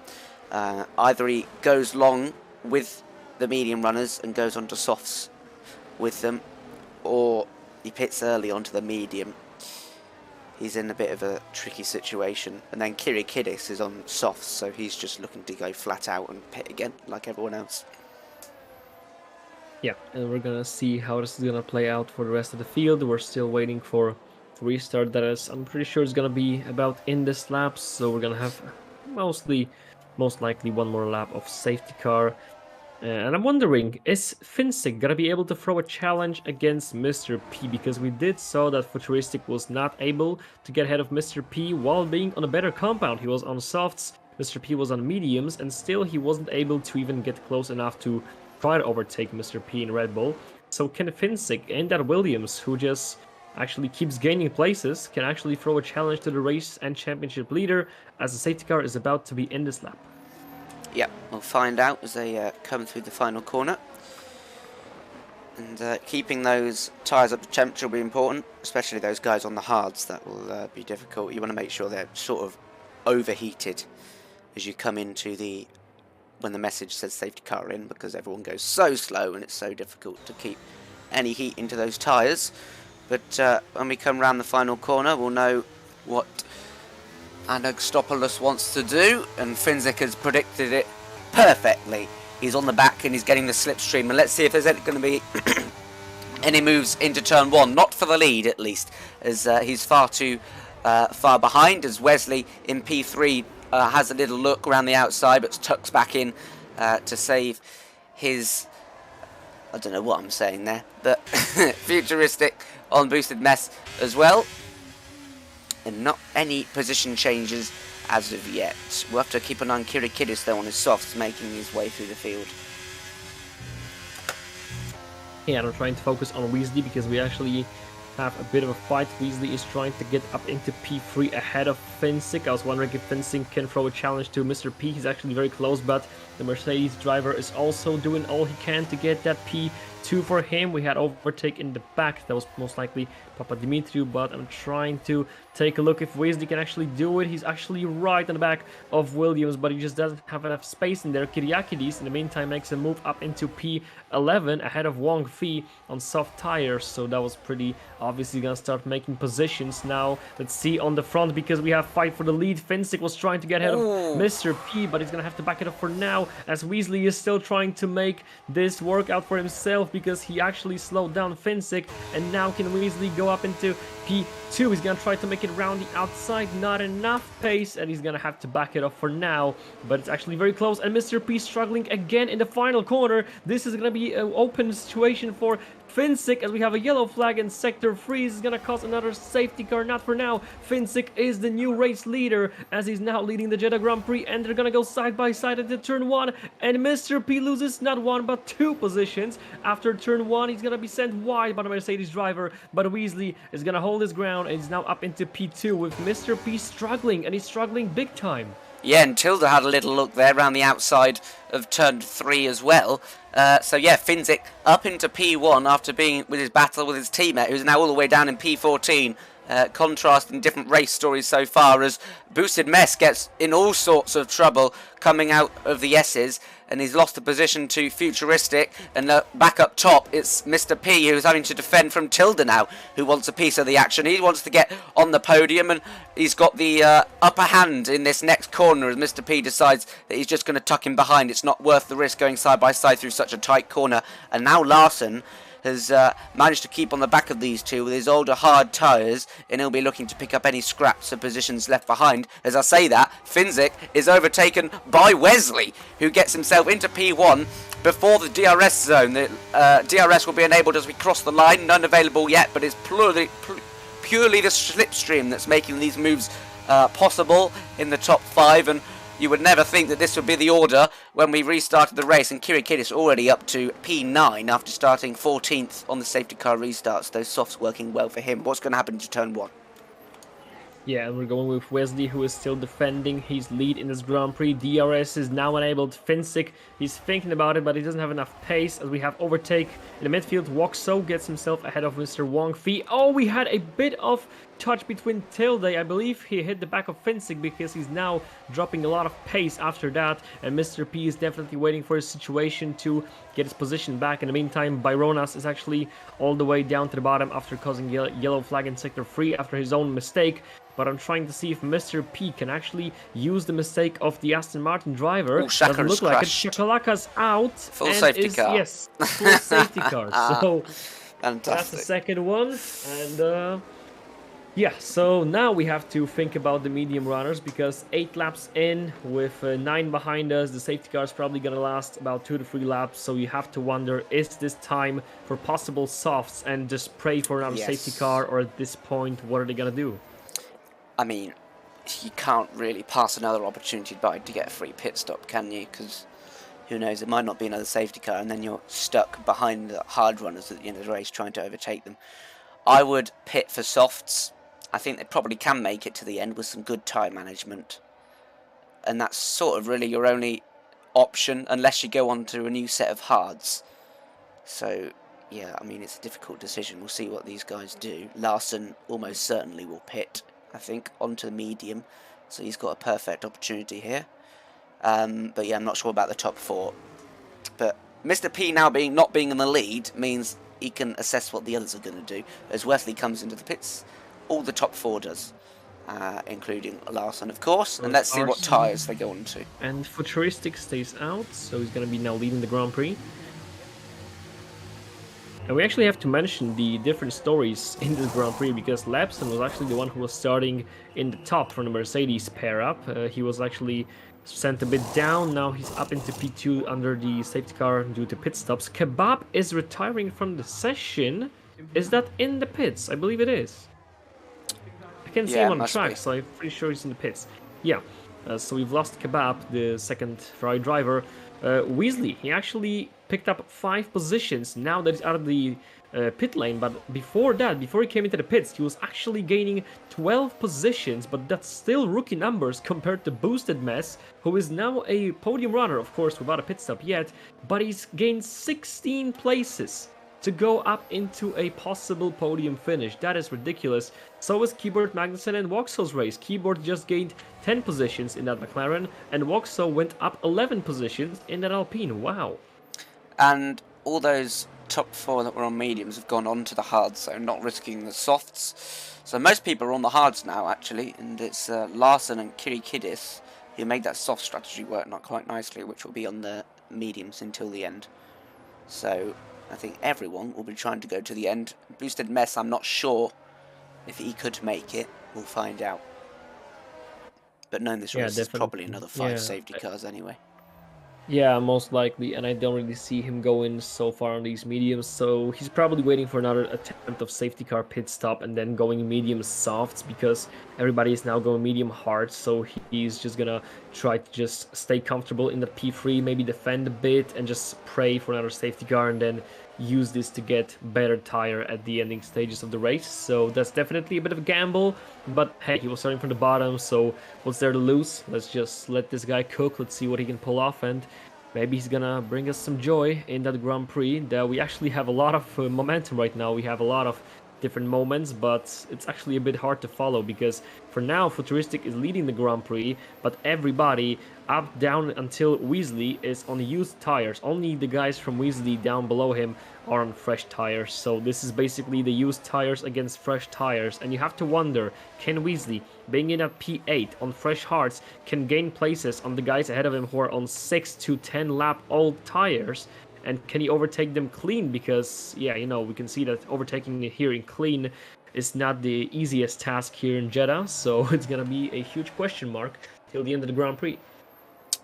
Either he goes long with the medium runners and goes onto softs with them, or he pits early onto the medium. He's in a bit of a tricky situation. And then Kirikidis is on softs, so he's just looking to go flat out and pit again, like everyone else. Yeah, and we're gonna see how this is gonna play out for the rest of the field. We're still waiting for restart. That is, I'm pretty sure it's gonna be about in this lap, so we're gonna have most likely one more lap of safety car. And I'm wondering, is Finsick gonna be able to throw a challenge against Mr. P? Because we did saw that Futuristic was not able to get ahead of Mr. P while being on a better compound. He was on softs, Mr. P was on mediums, and still he wasn't able to even get close enough to try to overtake Mr. P in Red Bull. So can Finsick and that Williams, who just actually keeps gaining places, can actually throw a challenge to the race and championship leader, as the safety car is about to be in this lap? Yep, we'll find out as they come through the final corner. And keeping those tyres up to temperature will be important, especially those guys on the hards. That will be difficult. You want to make sure they're sort of overheated as you come into when the message says safety car in, because everyone goes so slow and it's so difficult to keep any heat into those tyres. But when we come around the final corner, we'll know what Anagstopoulos wants to do, and Finsick has predicted it perfectly. He's on the back and he's getting the slipstream, and let's see if there's going to be any moves into turn 1, not for the lead at least, as he's far too far behind, as Wesley in P3 has a little look around the outside but tucks back in to save his, I don't know what I'm saying there, but Futuristic on boosted mess as well. And not any position changes as of yet. We'll have to keep an eye on Kirikidis though on his softs, making his way through the field. Yeah, and I'm trying to focus on Weasley because we actually have a bit of a fight. Weasley is trying to get up into P3 ahead of Finsick. I was wondering if Finsick can throw a challenge to Mr. P. He's actually very close, but the Mercedes driver is also doing all he can to get that P2 for him. We had overtake in the back. That was most likely Papa Dimitriou, but I'm trying to take a look if Weasley can actually do it. He's actually right on the back of Williams, but he just doesn't have enough space in there. Kyriakidis, in the meantime, makes a move up into P11 ahead of Wong Fi on soft tires, so that was pretty obviously gonna start making positions now. Let's see on the front, because we have fight for the lead. Finsick was trying to get ahead of Mr. P, but he's gonna have to back it up for now, as Weasley is still trying to make this work out for himself, because he actually slowed down Finsick, and now can Weasley go up into P2? He's gonna try to make it round the outside, not enough pace, and he's gonna have to back it up for now, but it's actually very close, and Mr. P struggling again in the final corner. This is gonna be an open situation for Finsick, as we have a yellow flag in sector 3. Is gonna cause another safety car, not for now. Finsick is the new race leader, as he's now leading the Jeddah Grand Prix, and they're gonna go side by side into turn 1, and Mr. P loses not 1 but 2 positions. After turn 1, he's gonna be sent wide by the Mercedes driver, but Weasley is gonna hold his ground, and he's now up into P2 with Mr. P struggling, and he's struggling big time. Yeah, and Tilda had a little look there around the outside of turn 3 as well. So yeah, Finsick up into P1 after being with his battle with his teammate, who's now all the way down in P14. contrasting different race stories so far, as Boosted Mess gets in all sorts of trouble coming out of the S's, and he's lost the position to Futuristic, and back up top it's Mr. P, who's having to defend from Tilda now, who wants a piece of the action. He wants to get on the podium, and he's got the upper hand in this next corner as Mr. P decides that he's just going to tuck him behind. It's not worth the risk going side by side through such a tight corner, and now Larson has managed to keep on the back of these two with his older hard tyres, and he'll be looking to pick up any scraps of positions left behind. As I say that, Finzik is overtaken by Wesley, who gets himself into P1 before the DRS zone. The DRS will be enabled as we cross the line, none available yet, but it's purely the Slipstream that's making these moves possible in the top 5, and you would never think that this would be the order when we restarted the race, and Kirikidis already up to P9 after starting 14th on the safety car restarts. Those softs working well for him. What's going to happen to turn 1? Yeah, and we're going with Wesley, who is still defending his lead in this Grand Prix. DRS is now enabled. Finzik, he's thinking about it, but he doesn't have enough pace, as we have overtake in the midfield. Woxo gets himself ahead of Mr. Wong Fi. Oh, we had a bit of touch between Tilde. I believe he hit the back of Finzik because he's now dropping a lot of pace after that, and Mr. P is definitely waiting for his situation to get his position back. In the meantime, Byronas is actually all the way down to the bottom after causing yellow flag in sector 3 after his own mistake. But I'm trying to see if Mr. P can actually use the mistake of the Aston Martin driver. Doesn't look like it. Shakalaka's out. Full safety car. Yes, full safety car. So fantastic. That's the second one. And yeah, so now we have to think about the medium runners, because 8 laps in with 9 behind us, the safety car is probably going to last about 2 to 3 laps. So you have to wonder, is this time for possible softs and just pray for another safety car, or at this point, what are they going to do? I mean, you can't really pass another opportunity by to get a free pit stop, can you? Because who knows, it might not be another safety car, and then you're stuck behind the hard runners at the end of the race trying to overtake them. I would pit for softs. I think they probably can make it to the end with some good tyre management. And that's sort of really your only option, unless you go on to a new set of hards. So, yeah, I mean, it's a difficult decision. We'll see what these guys do. Larson almost certainly will pit, I think, onto the medium. So he's got a perfect opportunity here. But yeah, I'm not sure about the top 4. But Mr. P now not being in the lead means he can assess what the others are going to do. As Wesley comes into the pits, all the top 4 does, including Larson, of course. And let's see what tyres they go on to. And Futuristic stays out, so he's going to be now leading the Grand Prix. And we actually have to mention the different stories in this Grand Prix, because Lapson was actually the one who was starting in the top from the Mercedes pair-up. He was actually sent a bit down, now he's up into P2 under the safety car due to pit stops. Kebab is retiring from the session. Is that in the pits? I believe it is. I can see him on the track, so I'm pretty sure he's in the pits. Yeah, so we've lost Kebab, the second Ferrari driver. Weasley, he actually picked up 5 positions now that he's out of the pit lane, but before that, before he came into the pits, he was actually gaining 12 positions, but that's still rookie numbers compared to Boosted Mess, who is now a podium runner, of course, without a pit stop yet, but he's gained 16 places to go up into a possible podium finish. That is ridiculous. So is Keyboard Magnussen and Woxo's race. Keyboard just gained 10 positions in that McLaren, and Woxo went up 11 positions in that Alpine. Wow. And all those top 4 that were on mediums have gone on to the hards, so not risking the softs. So most people are on the hards now, actually, and it's Larson and Kirikidis who made that soft strategy work not quite nicely, which will be on the mediums until the end. So I think everyone will be trying to go to the end. Boosted Mess, I'm not sure if he could make it. We'll find out. But knowing this race, there's probably another 5 safety cars anyway. Yeah, most likely, and I don't really see him going so far on these mediums, so he's probably waiting for another attempt of safety car pit stop and then going medium softs, because everybody is now going medium hard, so he's just gonna try to just stay comfortable in the P3, maybe defend a bit and just pray for another safety car and then use this to get better tire at the ending stages of the race. So that's definitely a bit of a gamble, but hey, he was starting from the bottom, so what's there to lose? Let's just let this guy cook, let's see what he can pull off, and maybe he's gonna bring us some joy in that Grand Prix. That we actually have a lot of momentum right now. We have a lot of different moments, but it's actually a bit hard to follow because for now Futuristic is leading the Grand Prix, but everybody up, down until Weasley is on used tires. Only the guys from Weasley down below him are on fresh tires. So this is basically the used tires against fresh tires, and you have to wonder, can Weasley, being in at P8 on fresh hards, can gain places on the guys ahead of him who are on 6 to 10 lap old tires? And can he overtake them clean? Because, yeah, you know, we can see that overtaking here in clean is not the easiest task here in Jeddah, so it's going to be a huge question mark till the end of the Grand Prix.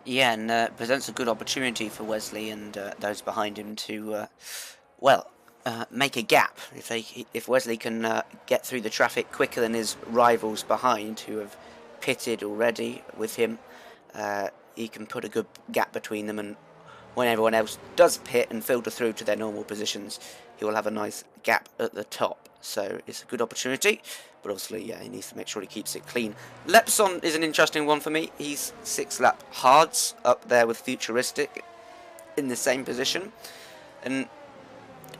Yeah, and presents a good opportunity for Wesley and those behind him to, make a gap. If Wesley can get through the traffic quicker than his rivals behind, who have pitted already with him, he can put a good gap between them, and when everyone else does pit and filter through to their normal positions, he will have a nice gap at the top. So it's a good opportunity, but obviously, yeah, he needs to make sure he keeps it clean. Lepson is an interesting one for me. He's 6-lap hards up there with Futuristic in the same position, and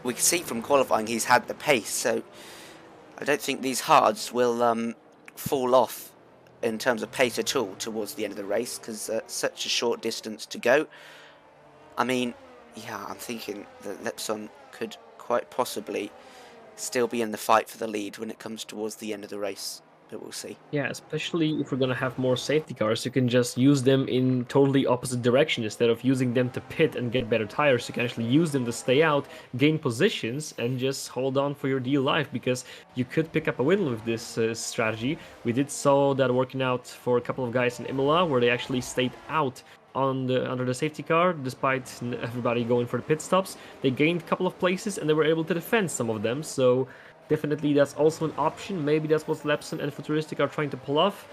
we can see from qualifying he's had the pace, so I don't think these hards will fall off in terms of pace at all towards the end of the race, because such a short distance to go. I mean, yeah, I'm thinking that Lepson could quite possibly still be in the fight for the lead when it comes towards the end of the race, but we'll see. Yeah, especially if we're going to have more safety cars, you can just use them in totally opposite direction. Instead of using them to pit and get better tires, you can actually use them to stay out, gain positions, and just hold on for your dear life, because you could pick up a win with this strategy. We did saw that working out for a couple of guys in Imola, where they actually stayed out under the safety car, despite everybody going for the pit stops. They gained a couple of places and they were able to defend some of them, so definitely that's also an option. Maybe that's what Lepson and Futuristic are trying to pull off,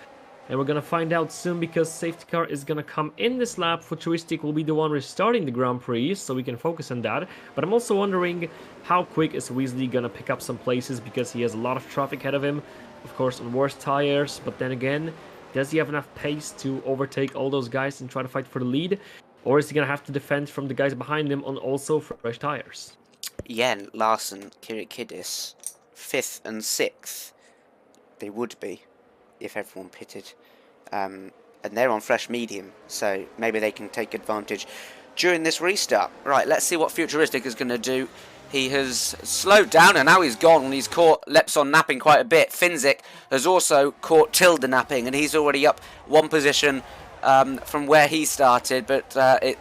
and we're gonna find out soon, because safety car is gonna come in this lap. Futuristic will be the one restarting the Grand Prix, so we can focus on that. But I'm also wondering, how quick is Weasley gonna pick up some places, because he has a lot of traffic ahead of him, of course on worse tires, but then again, does he have enough pace to overtake all those guys and try to fight for the lead? Or is he going to have to defend from the guys behind him on also fresh tires? Yeah, and Larson, Kirikidis, 5th and 6th, they would be, if everyone pitted. And they're on fresh medium, so maybe they can take advantage during this restart. Right, let's see what Futuristic is going to do. He has slowed down, and now he's gone, and he's caught Lepson napping quite a bit. Finzik has also caught Tilda napping, and he's already up one position from where he started, but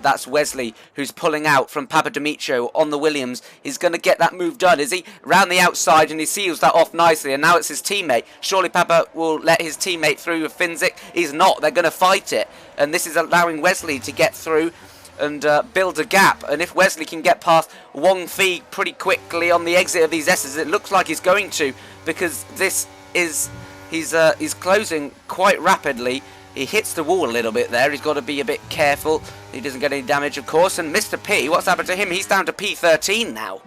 that's Wesley who's pulling out from Papademitro on the Williams. He's going to get that move done, is he? Round the outside, and he seals that off nicely, and now it's his teammate. Surely Papa will let his teammate through with Finzik. He's not. They're going to fight it, and this is allowing Wesley to get through and build a gap. And if Wesley can get past Wong Fei pretty quickly on the exit of these S's, it looks like he's going to, because this is he's closing quite rapidly. He hits the wall a little bit there. He's got to be a bit careful he doesn't get any damage, of course. And Mr. P, what's happened to him? He's down to P13 now.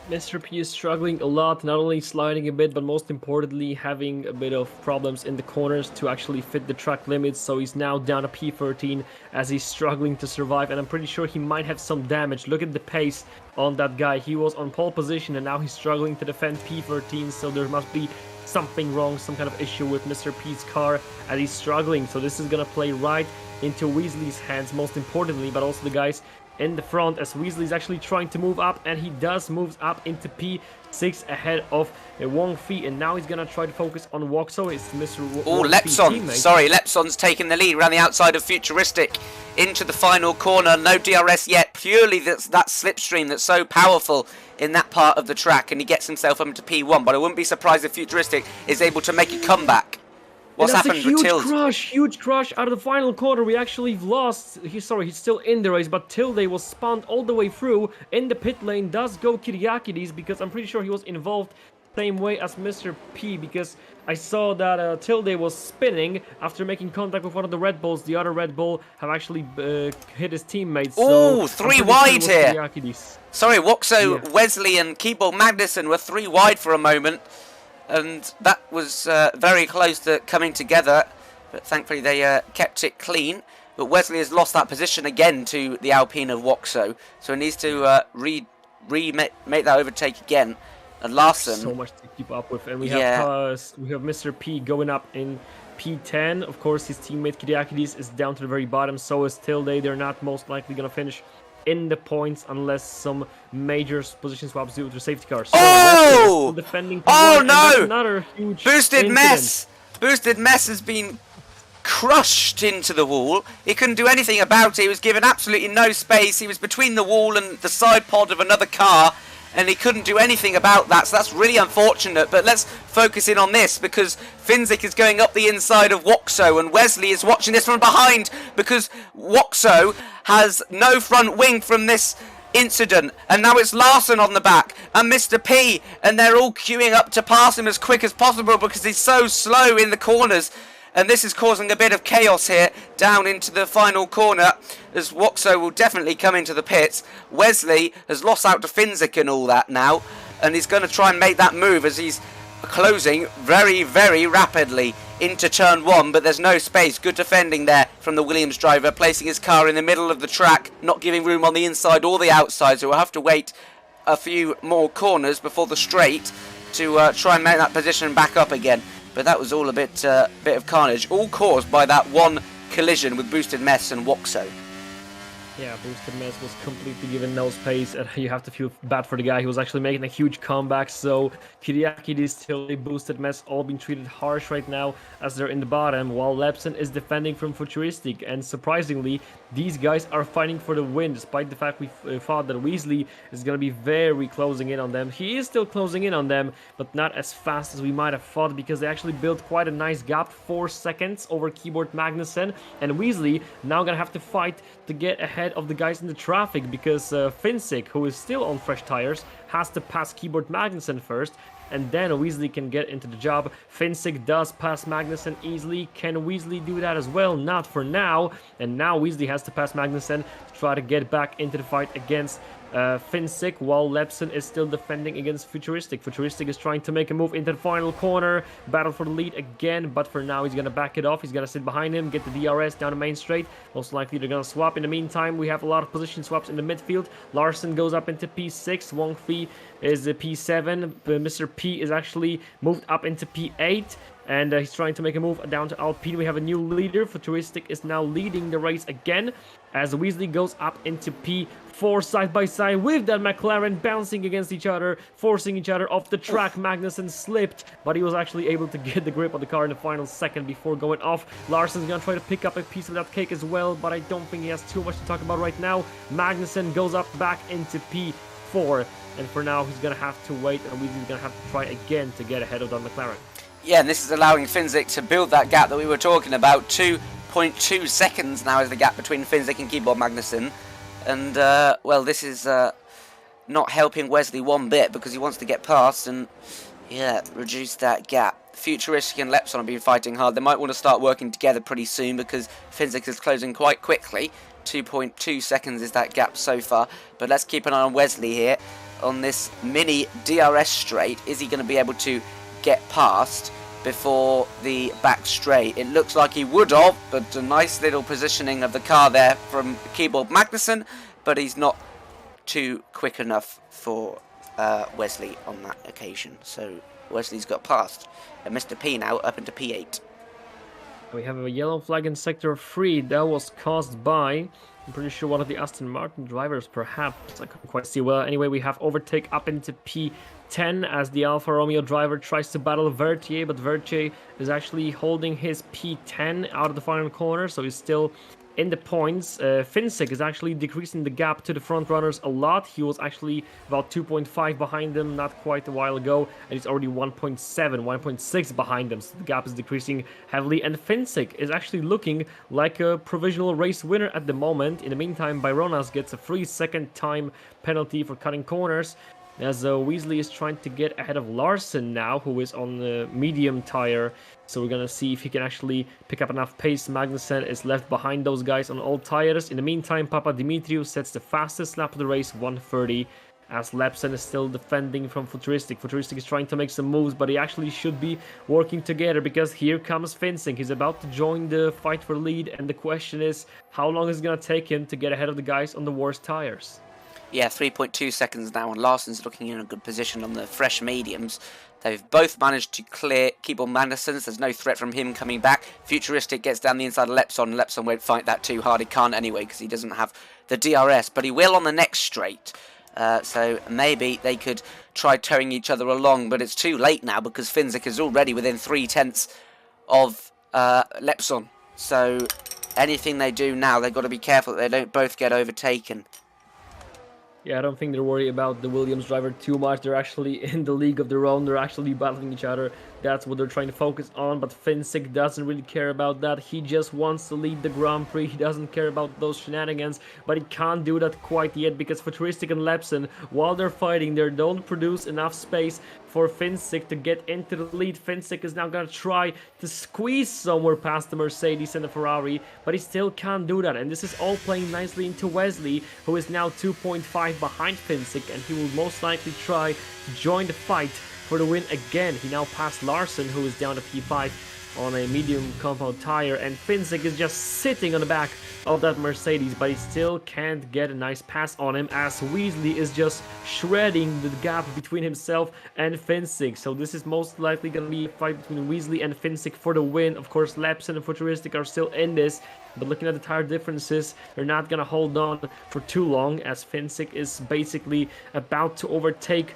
Mr. P is struggling a lot, not only sliding a bit, but most importantly having a bit of problems in the corners to actually fit the track limits. So he's now down to P13 as he's struggling to survive, and I'm pretty sure he might have some damage. Look at the pace on that guy. He was on pole position and now he's struggling to defend P13, so there must be something wrong, some kind of issue with Mr. P's car as he's struggling. So this is gonna play right into Weasley's hands, most importantly, but also the guys in the front, as Weasley's actually trying to move up, and he does move up into P6 ahead of Wong Fei, and now he's gonna try to focus on Woxo. It's Mr. Lepson, sorry, Lepson's taking the lead around the outside of Futuristic into the final corner. No DRS yet, purely that slipstream that's so powerful in that part of the track, and he gets himself up to P1, but I wouldn't be surprised if Futuristic is able to make a comeback. What's happened with Tilde? Huge crash out of the final corner. We actually lost. He's still in the race, but Tilde was spun all the way through. In the pit lane does go Kyriakides, because I'm pretty sure he was involved same way as Mr. P, because I saw that Tilde was spinning after making contact with one of the Red Bulls. The other Red Bull have actually hit his teammates. Oh, so 3 wide here. Sorry, Woxo, yeah. Wesley and Keyboard Magnussen were 3 wide for a moment. And that was very close to coming together, but thankfully they kept it clean. But Wesley has lost that position again to the Alpine of Woxo, so he needs to make that overtake again. And Larson, so much to keep up with, and we yeah. have Mr. P going up in P10. Of course, his teammate Kyriakides is down to the very bottom. So is Tilde. They're not most likely gonna finish in the points unless some major position swaps due to safety cars. So Wesley is still defending P1, Oh and that's no! another huge Boosted incident. Mess! Boosted Mess has been crushed into the wall. He couldn't do anything about it. He was given absolutely no space. He was between the wall and the side pod of another car, and he couldn't do anything about that. So that's really unfortunate. But let's focus in on this, because Finzik is going up the inside of Woxo, and Wesley is watching this from behind because Woxo has no front wing from this incident, and now it's Larson on the back and Mr. P, and they're all queuing up to pass him as quick as possible because he's so slow in the corners. And this is causing a bit of chaos here down into the final corner, as Woxo will definitely come into the pits. Wesley has lost out to Finzik and all that now, and he's going to try and make that move as he's closing very, very rapidly into turn 1, but there's no space. Good defending there from the Williams driver, placing his car in the middle of the track, not giving room on the inside or the outside, so we'll have to wait a few more corners before the straight to try and make that position back up again. But that was all a bit of carnage, all caused by that one collision with Boosted Mess and Woxo. Yeah, Boosted Mess was completely given no space, and you have to feel bad for the guy. He was actually making a huge comeback, so Kyriakides, Tilly, Boosted Mess all being treated harsh right now as they're in the bottom, while Lepson is defending from Futuristic, and surprisingly, these guys are fighting for the win, despite the fact we thought that Weasley is going to be very closing in on them. He is still closing in on them, but not as fast as we might have thought, because they actually built quite a nice gap, 4 seconds over Keyboard Magnussen, and Weasley now going to have to fight to get ahead of the guys in the traffic, because Finzik, who is still on fresh tires, has to pass Keyboard Magnussen first, and then Weasley can get into the job. Finzik does pass Magnussen easily. Can Weasley do that as well? Not for now, and now Weasley has to pass Magnussen to try to get back into the fight against Finzik, while Lepson is still defending against Futuristic. Futuristic is trying to make a move into the final corner, battle for the lead again, but for now he's going to back it off. He's going to sit behind him, get the DRS down the main straight. Most likely they're going to swap. In the meantime, we have a lot of position swaps in the midfield. Larson goes up into P6, Wong Fei is P7, Mr. P is actually moved up into P8, and he's trying to make a move down to Alpine. We have a new leader. Futuristic is now leading the race again, as Weasley goes up into P4 side by side with that McLaren, bouncing against each other, forcing each other off the track. Magnussen slipped, but he was actually able to get the grip of the car in the final second before going off. Larson's gonna try to pick up a piece of that cake as well, but I don't think he has too much to talk about right now. Magnussen goes up back into P4, and for now he's gonna have to wait, and Weasley's gonna have to try again to get ahead of that McLaren. Yeah, and this is allowing Finzik to build that gap that we were talking about. 2.2 seconds now is the gap between Finzik and Keyboard Magnussen. And, well, this is not helping Wesley one bit, because he wants to get past and, yeah, reduce that gap. Futuristic and Lepson have been fighting hard. They might want to start working together pretty soon, because Finzik is closing quite quickly. 2.2 seconds is that gap so far. But let's keep an eye on Wesley here on this mini DRS straight. Is he going to be able to get past before the back straight? It looks like he would have, but a nice little positioning of the car there from Keyboard Magnussen, but he's not too quick enough for Wesley on that occasion. So Wesley's got past, and Mr. P now up into P8. We have a yellow flag in sector 3. That was caused by, I'm pretty sure, one of the Aston Martin drivers, perhaps. I couldn't quite see well. Anyway, we have overtake up into P10 as the Alfa Romeo driver tries to battle Vertier, but Vertier is actually holding his P10 out of the final corner, so he's still in the points. Finzik is actually decreasing the gap to the front runners a lot. He was actually about 2.5 behind them not quite a while ago, and he's already 1.7, 1.6 behind them, so the gap is decreasing heavily, and Finzik is actually looking like a provisional race winner at the moment. In the meantime, Byronas gets a 3-second time penalty for cutting corners, as Weasley is trying to get ahead of Larson now, who is on the medium tire. So we're gonna see if he can actually pick up enough pace. Magnussen is left behind those guys on all tires. In the meantime, Papa Dimitriou sets the fastest lap of the race, 1:30, as Lepson is still defending from Futuristic. Futuristic is trying to make some moves, but he actually should be working together, because here comes Finzik. He's about to join the fight for lead, and the question is, how long is it gonna take him to get ahead of the guys on the worst tires? Yeah, 3.2 seconds now, and Larsen's looking in a good position on the fresh mediums. They've both managed to clear Keeble Manderson's. There's no threat from him coming back. Futuristic gets down the inside of Lepson. Lepson won't fight that too hard. He can't anyway because he doesn't have the DRS, but he will on the next straight. So maybe they could try towing each other along, but it's too late now because Finzik is already within 3/10 of Lepson. So anything they do now, they've got to be careful that they don't both get overtaken. Yeah, I don't think they're worried about the Williams driver too much. They're actually in the league of their own. They're actually battling each other. That's what they're trying to focus on. But Finzik doesn't really care about that. He just wants to lead the Grand Prix. He doesn't care about those shenanigans. But he can't do that quite yet because Futuristic and Lepson, while they're fighting, they don't produce enough space for Finzik to get into the lead. Finzik is now going to try to squeeze somewhere past the Mercedes and the Ferrari, but he still can't do that. And this is all playing nicely into Wesley, who is now 2.5 behind Finzik, and he will most likely try to join the fight for the win again. He now passed Larsen, who is down to P5 on a medium compound tire, and Finzik is just sitting on the back of that Mercedes, but he still can't get a nice pass on him as Weasley is just shredding the gap between himself and Finzik. So this is most likely going to be a fight between Weasley and Finzik for the win. Of course, Lepson and Futuristic are still in this, but looking at the tire differences, they're not going to hold on for too long as Finzik is basically about to overtake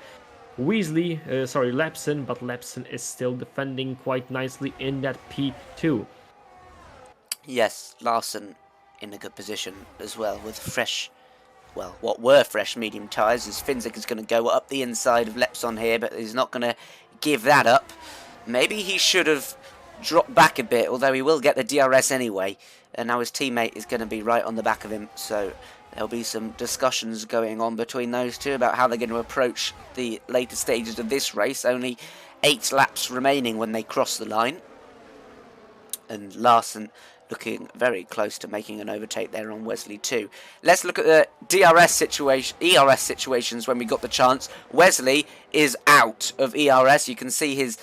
Lepson, but Lepson is still defending quite nicely in that P2. Yes, Larsen in a good position as well with fresh, well, what were fresh medium tyres, as Finzik is going to go up the inside of Lepson here, but he's not going to give that up. Maybe he should have dropped back a bit, although he will get the DRS anyway, and now his teammate is going to be right on the back of him, so there'll be some discussions going on between those two about how they're going to approach the later stages of this race. Only 8 laps remaining when they cross the line. And Larsen looking very close to making an overtake there on Wesley too. Let's look at the ERS situations when we got the chance. Wesley is out of ERS. You can see his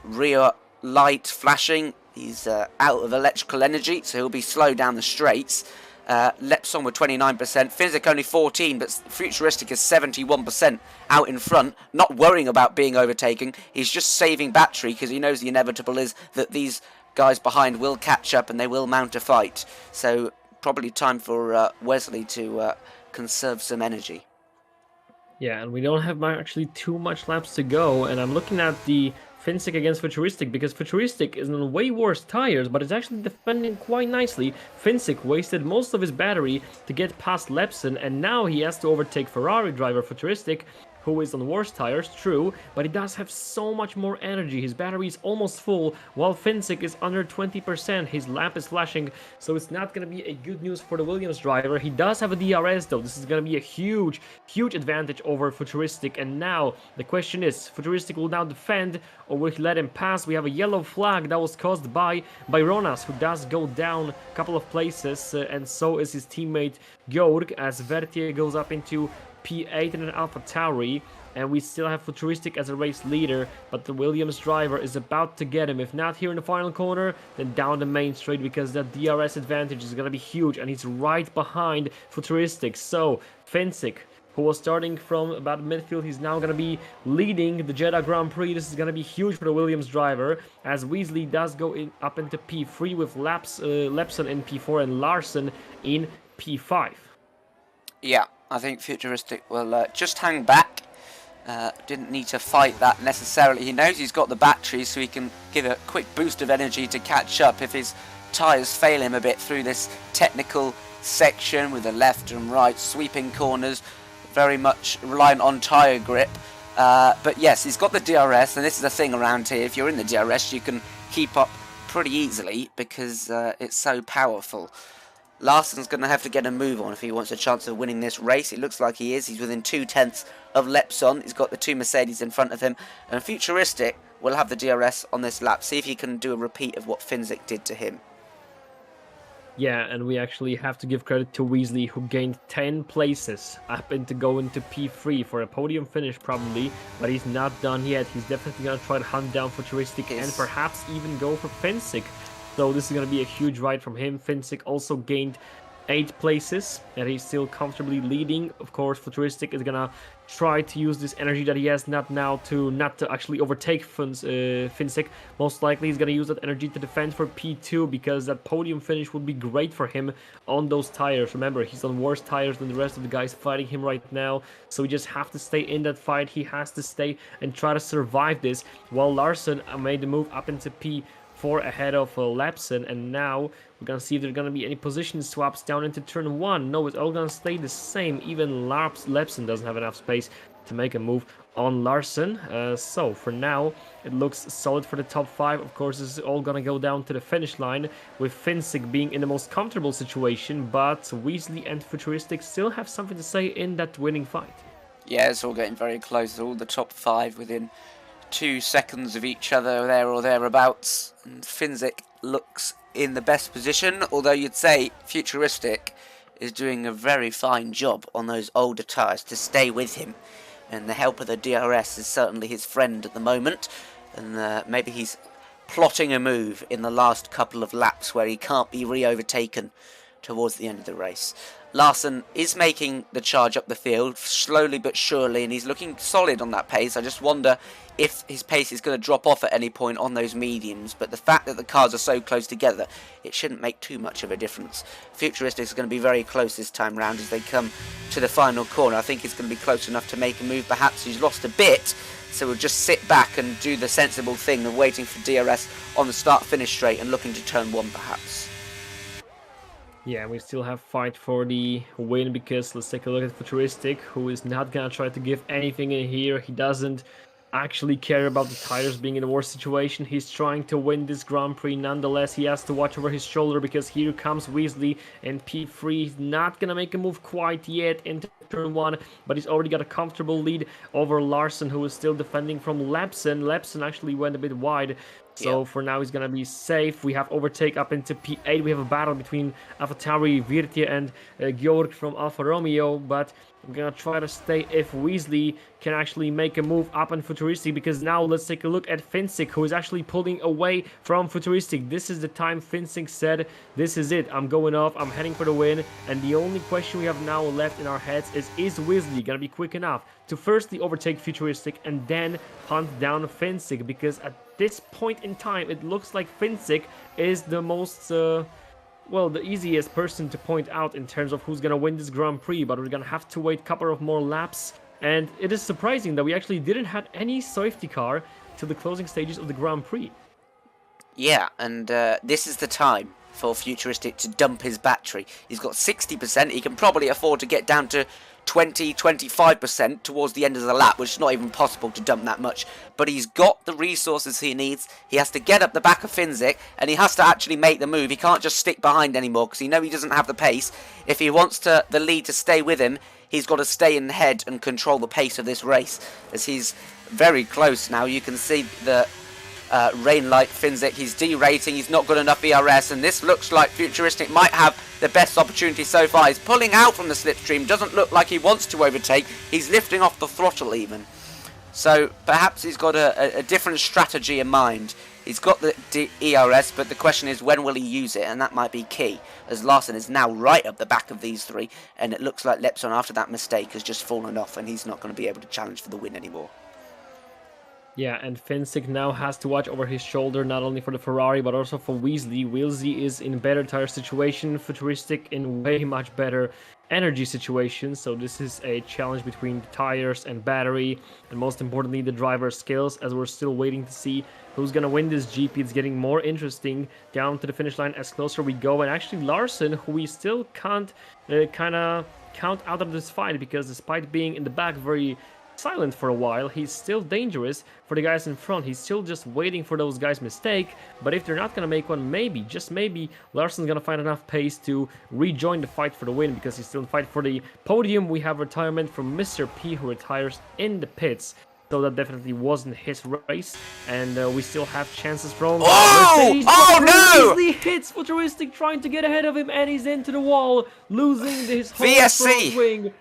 rear light flashing. He's out of electrical energy, so he'll be slow down the straights. Lepson with 29%, Finzik only 14%, but Futuristic is 71% out in front, not worrying about being overtaken. He's just saving battery because he knows the inevitable is that these guys behind will catch up and they will mount a fight. So probably time for Wesley to conserve some energy. Yeah, and we don't have actually too much laps to go, and I'm looking at the Finzik against Futuristic because Futuristic is on way worse tires, but it's actually defending quite nicely. Finzik wasted most of his battery to get past Lepson, and now he has to overtake Ferrari driver Futuristic, who is on worse tires, true, but he does have so much more energy. His battery is almost full, while Finzik is under 20%. His lamp is flashing, so it's not going to be a good news for the Williams driver. He does have a DRS though. This is going to be a huge advantage over Futuristic, and now the question is, Futuristic will now defend, or will he let him pass? We have a yellow flag that was caused by Ronas, who does go down a couple of places, and so is his teammate Georg, as Vertier goes up into P8 in an Alpha Tauri, and we still have Futuristic as a race leader, but the Williams driver is about to get him. If not here in the final corner, then down the main straight, because that DRS advantage is going to be huge, and he's right behind Futuristic. So Finzik, who was starting from about midfield, he's now going to be leading the Jeddah Grand Prix. This is going to be huge for the Williams driver, as Weasley does go up into P3 with Lepson in P4 and Larsen in P5. Yeah, I think Futuristic will just hang back. Didn't need to fight that necessarily. He knows he's got the battery, so he can give a quick boost of energy to catch up if his tyres fail him a bit through this technical section with the left and right sweeping corners. Very much reliant on tyre grip. But yes, he's got the DRS, and this is the thing around here. If you're in the DRS, you can keep up pretty easily because it's so powerful. Larsen's going to have to get a move on if he wants a chance of winning this race. It looks like he is. He's within 0.2 of Lepson. He's got the 2 Mercedes in front of him. And Futuristic will have the DRS on this lap. See if he can do a repeat of what Finzik did to him. Yeah, and we actually have to give credit to Weasley, who gained 10 places up into going to P3 for a podium finish probably, but he's not done yet. He's definitely going to try to hunt down Futuristic and perhaps even go for Finzik. So this is going to be a huge ride from him. Finzik also gained 8 places, and he's still comfortably leading. Of course, Futuristic is gonna try to use this energy that he has not to actually overtake Finsick. Most likely he's gonna use that energy to defend for P2, because that podium finish would be great for him on those tires. Remember, he's on worse tires than the rest of the guys fighting him right now, so we just have to stay in that fight. He has to stay and try to survive this, while Larson made the move up into P4 ahead of Lapson, and now we're gonna see if there's gonna be any position swaps down into turn 1. No, it's all gonna stay the same. Even Lapson doesn't have enough space to make a move on Larson. So for now, it looks solid for the top 5. Of course, this is all gonna go down to the finish line, with Finsick being in the most comfortable situation, but Weasley and Futuristic still have something to say in that winning fight. Yeah, it's all getting very close. All the top 5 within 2 seconds of each other, there or thereabouts, and Finsick looks in the best position, although you'd say Futuristic is doing a very fine job on those older tyres to stay with him, and the help of the DRS is certainly his friend at the moment, and maybe he's plotting a move in the last couple of laps where he can't be re-overtaken towards the end of the race. Larson is making the charge up the field, slowly but surely, and he's looking solid on that pace. I just wonder if his pace is going to drop off at any point on those mediums, but the fact that the cars are so close together, it shouldn't make too much of a difference. Futuristic is going to be very close this time round as they come to the final corner. I think it's going to be close enough to make a move. Perhaps he's lost a bit, so we'll just sit back and do the sensible thing of waiting for DRS on the start-finish straight and looking to turn 1 perhaps. Yeah, we still have fight for the win, because let's take a look at Futuristic, who is not gonna try to give anything in here. He doesn't actually care about the tires being in a worse situation. He's trying to win this Grand Prix. Nonetheless, he has to watch over his shoulder, because here comes Weasley in P3. He's not gonna make a move quite yet into turn 1, but he's already got a comfortable lead over Larson, who is still defending from Lapson. Lapson actually went a bit wide, so for now he's gonna be safe. We have overtake up into P8. We have a battle between AlphaTauri, Virtia, and Georg from Alfa Romeo, but I'm gonna try to stay if Weasley can actually make a move up on Futuristic, because now let's take a look at Finsick, who is actually pulling away from Futuristic. This is the time Finsick said, this is it, I'm going off, I'm heading for the win, and the only question we have now left in our heads is Weasley gonna be quick enough to firstly overtake Futuristic and then hunt down Finsick? Because at this point in time, it looks like Finsick is the most well, the easiest person to point out in terms of who's gonna win this Grand Prix, but we're gonna have to wait a couple of more laps, and it is surprising that we actually didn't have any safety car to the closing stages of the Grand Prix. Yeah, and this is the time for Futuristic to dump his battery. He's got 60%, he can probably afford to get down to 20-25% towards the end of the lap, which is not even possible to dump that much, but he's got the resources he needs. He has to get up the back of Finsick, and he has to actually make the move. He can't just stick behind anymore, because he knows he doesn't have the pace. If he wants the lead to stay with him, he's got to stay in head and control the pace of this race, as he's very close now. You can see the rain light Finsick, he's derating, he's not got enough ERS, and this looks like Futuristic might have the best opportunity so far. He's pulling out from the slipstream, doesn't look like he wants to overtake, he's lifting off the throttle even. So perhaps he's got a different strategy in mind. He's got the ERS, but the question is when will he use it, and that might be key, as Larson is now right up the back of these three, and it looks like Lepson after that mistake has just fallen off, and he's not going to be able to challenge for the win anymore. Yeah, and Finsick now has to watch over his shoulder, not only for the Ferrari, but also for Weasley. Weasley is in better tire situation, Futuristic in way much better energy situation, so this is a challenge between the tires and battery, and most importantly the driver's skills, as we're still waiting to see who's gonna win this GP. It's getting more interesting down to the finish line as closer we go, and actually Larson, who we still can't kind of count out of this fight, because despite being in the back very silent for a while, he's still dangerous for the guys in front. He's still just waiting for those guys' mistake, but if they're not gonna make one, maybe, just maybe, Larson's gonna find enough pace to rejoin the fight for the win, because he's still in the fight for the podium. We have retirement from Mr. P, who retires in the pits, so that definitely wasn't his race, and we still have chances from Mercedes. Oh no! He hits Futuristic trying to get ahead of him, and he's into the wall, losing his whole VSC front wing.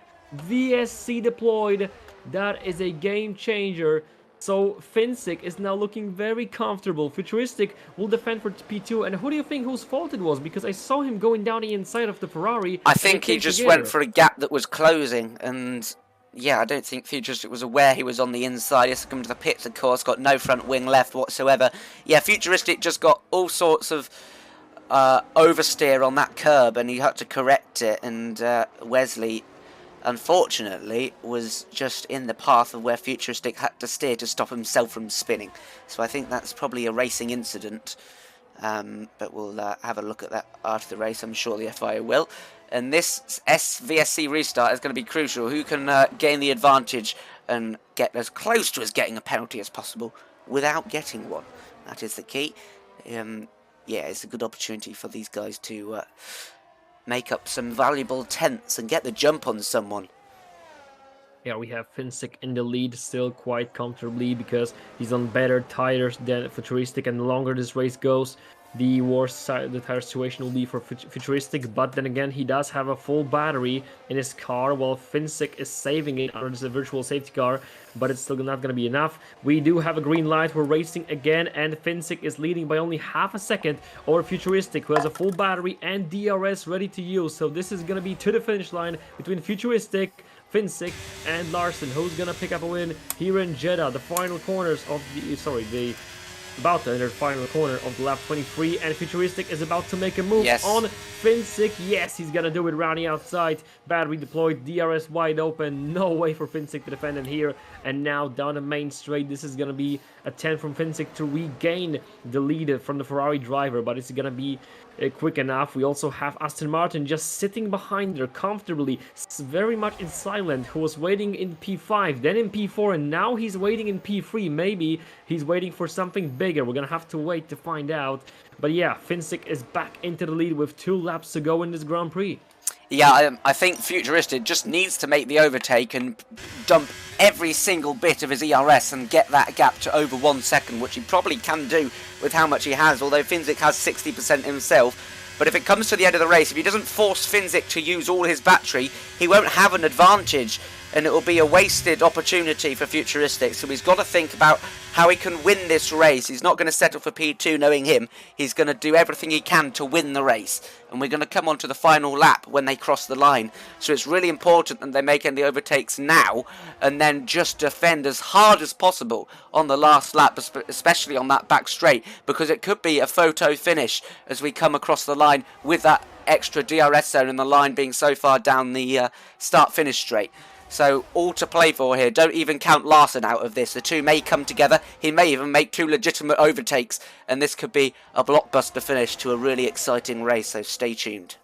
VSC deployed. That is a game changer. So Finsick is now looking very comfortable. Futuristic will defend for P2, and who do you think whose fault it was? Because I saw him going down the inside of the Ferrari. I think he just went for a gap that was closing, and yeah, I don't think Futuristic was aware he was on the inside. He has to come to the pits, of course, got no front wing left whatsoever. Yeah, Futuristic just got all sorts of oversteer on that curb, and he had to correct it, and Wesley, unfortunately, was just in the path of where Futuristic had to steer to stop himself from spinning. So I think that's probably a racing incident, but we'll have a look at that after the race. I'm sure the FIA will. And this SVSC restart is going to be crucial. Who can gain the advantage and get as close to us getting a penalty as possible without getting one? That is the key. Yeah, it's a good opportunity for these guys to make up some valuable tenths and get the jump on someone. Yeah, we have Finsick in the lead still quite comfortably because he's on better tires than Futuristic, and the longer this race goes, the worse the tire situation will be for Futuristic. But then again, he does have a full battery in his car, while Finsick is saving it under this virtual safety car, but it's still not going to be enough. We do have a green light, we're racing again, and Finsick is leading by only half a second over Futuristic, who has a full battery and DRS ready to use. So this is going to be to the finish line between Futuristic, Finsick and Larson. Who's gonna pick up a win here in Jeddah? The final corners of the about to enter the final corner of the lap 23, and Futuristic is about to make a move on Finsick. Yes, he's gonna do it round the outside. Battery deployed, DRS wide open. No way for Finsick to defend him here. And now down the main straight, this is gonna be a 10 from Finsick to regain the lead from the Ferrari driver, but it's gonna be quick enough. We also have Aston Martin just sitting behind there comfortably, very much in silent, who was waiting in P5, then in P4, and now he's waiting in P3. Maybe he's waiting for something bigger. We're gonna have to wait to find out. But yeah, Finsick is back into the lead with 2 laps to go in this Grand Prix. Yeah, I think Futuristic just needs to make the overtake and dump every single bit of his ERS and get that gap to over 1 second, which he probably can do with how much he has, although Finsick has 60% himself. But if it comes to the end of the race, if he doesn't force Finsick to use all his battery, he won't have an advantage, and it will be a wasted opportunity for Futuristic. So he's got to think about how he can win this race. He's not going to settle for P2, knowing him. He's going to do everything he can to win the race. And we're going to come on to the final lap when they cross the line. So it's really important that they make any overtakes now, and then just defend as hard as possible on the last lap, especially on that back straight, because it could be a photo finish as we come across the line with that extra DRS zone and the line being so far down the start-finish straight. So all to play for here. Don't even count Larson out of this. The two may come together. He may even make 2 legitimate overtakes, and this could be a blockbuster finish to a really exciting race, so stay tuned.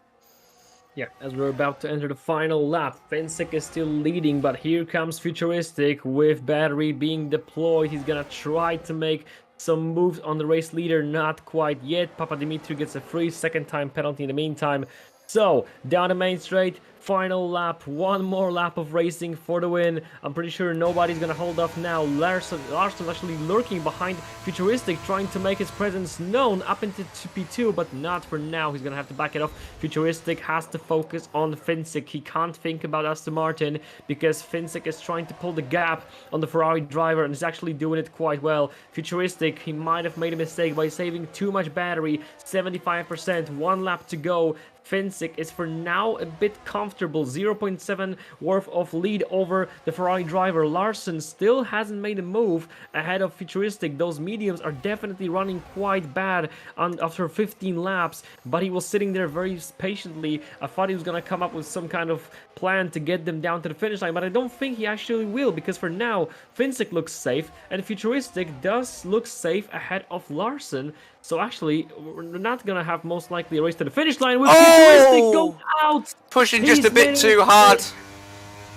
Yeah, as we're about to enter the final lap, Finsick is still leading, but here comes Futuristic with battery being deployed. He's gonna try to make some moves on the race leader, not quite yet. Papa Dimitri gets a free second time penalty in the meantime. So, down the main straight, final lap, 1 more lap of racing for the win. I'm pretty sure nobody's gonna hold off now. Larson actually lurking behind Futuristic, trying to make his presence known up into P2, but not for now. He's gonna have to back it off. Futuristic has to focus on Finsick. He can't think about Aston Martin because Finsick is trying to pull the gap on the Ferrari driver and is actually doing it quite well. Futuristic, he might have made a mistake by saving too much battery, 75%, 1 lap to go. Finsick is for now a bit comfortable, 0.7 worth of lead over the Ferrari driver. Larson still hasn't made a move ahead of Futuristic. Those mediums are definitely running quite bad after 15 laps, but he was sitting there very patiently. I thought he was going to come up with some kind of plan to get them down to the finish line, but I don't think he actually will, because for now Finsick looks safe and Futuristic does look safe ahead of Larson. So actually, we're not going to have most likely a race to the finish line with Futuristic go out! Pushing just a bit too hard.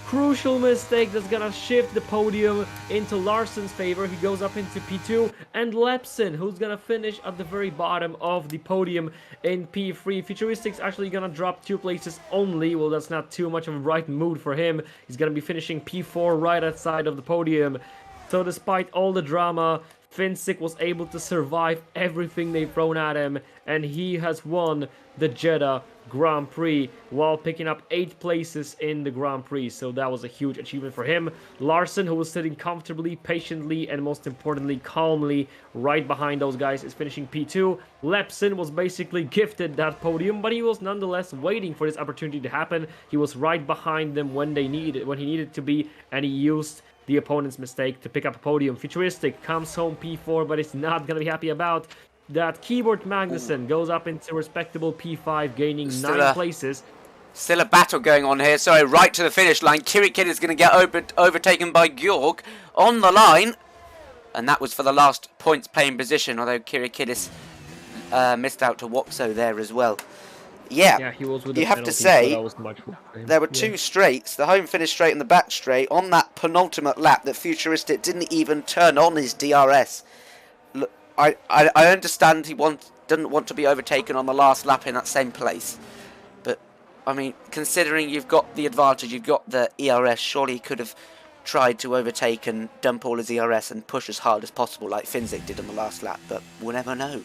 Crucial mistake that's going to shift the podium into Larson's favor. He goes up into P2, and Lepson, who's going to finish at the very bottom of the podium in P3. Futuristic's actually going to drop 2 places only. Well, that's not too much of a right mood for him. He's going to be finishing P4 right outside of the podium. So despite all the drama, Finsick was able to survive everything they've thrown at him, and he has won the Jeddah Grand Prix while picking up 8 places in the Grand Prix. So that was a huge achievement for him. Larson, who was sitting comfortably, patiently, and most importantly, calmly right behind those guys, is finishing P2. Lepson was basically gifted that podium, but he was nonetheless waiting for this opportunity to happen. He was right behind them when he needed to be, and he used the opponent's mistake to pick up a podium. Futuristic comes home P4, but it's not gonna be happy about that. Keyboard Magnussen goes up into respectable P5, gaining 9 places. Still a battle going on here. Sorry, right to the finish line. Kirikid is going to get overtaken by Georg on the line. And that was for the last points playing position, although Kirikidis missed out to Wopso there as well. Yeah, he was with you have to say, there were 2 straights, the home finish straight and the back straight, on that penultimate lap that Futuristic didn't even turn on his DRS. Look, I understand he didn't want to be overtaken on the last lap in that same place. But, I mean, considering you've got the advantage, you've got the ERS, surely he could have tried to overtake and dump all his ERS and push as hard as possible like Finzik did on the last lap, but we'll never know.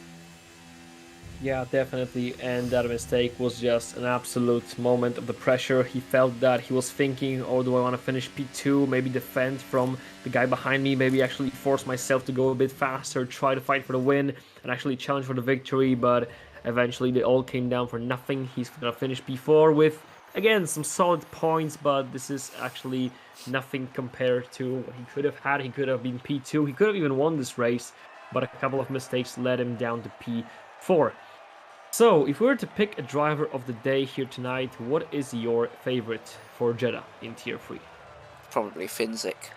Yeah, definitely, and that mistake was just an absolute moment of the pressure. He felt that he was thinking, oh, do I want to finish P2, maybe defend from the guy behind me, maybe actually force myself to go a bit faster, try to fight for the win, and actually challenge for the victory, but eventually they all came down for nothing. He's going to finish P4 with, again, some solid points, but this is actually nothing compared to what he could have had. He could have been P2, he could have even won this race, but a couple of mistakes led him down to P4. So, if we were to pick a driver of the day here tonight, what is your favorite for Jeddah in Tier 3? Probably Finzik.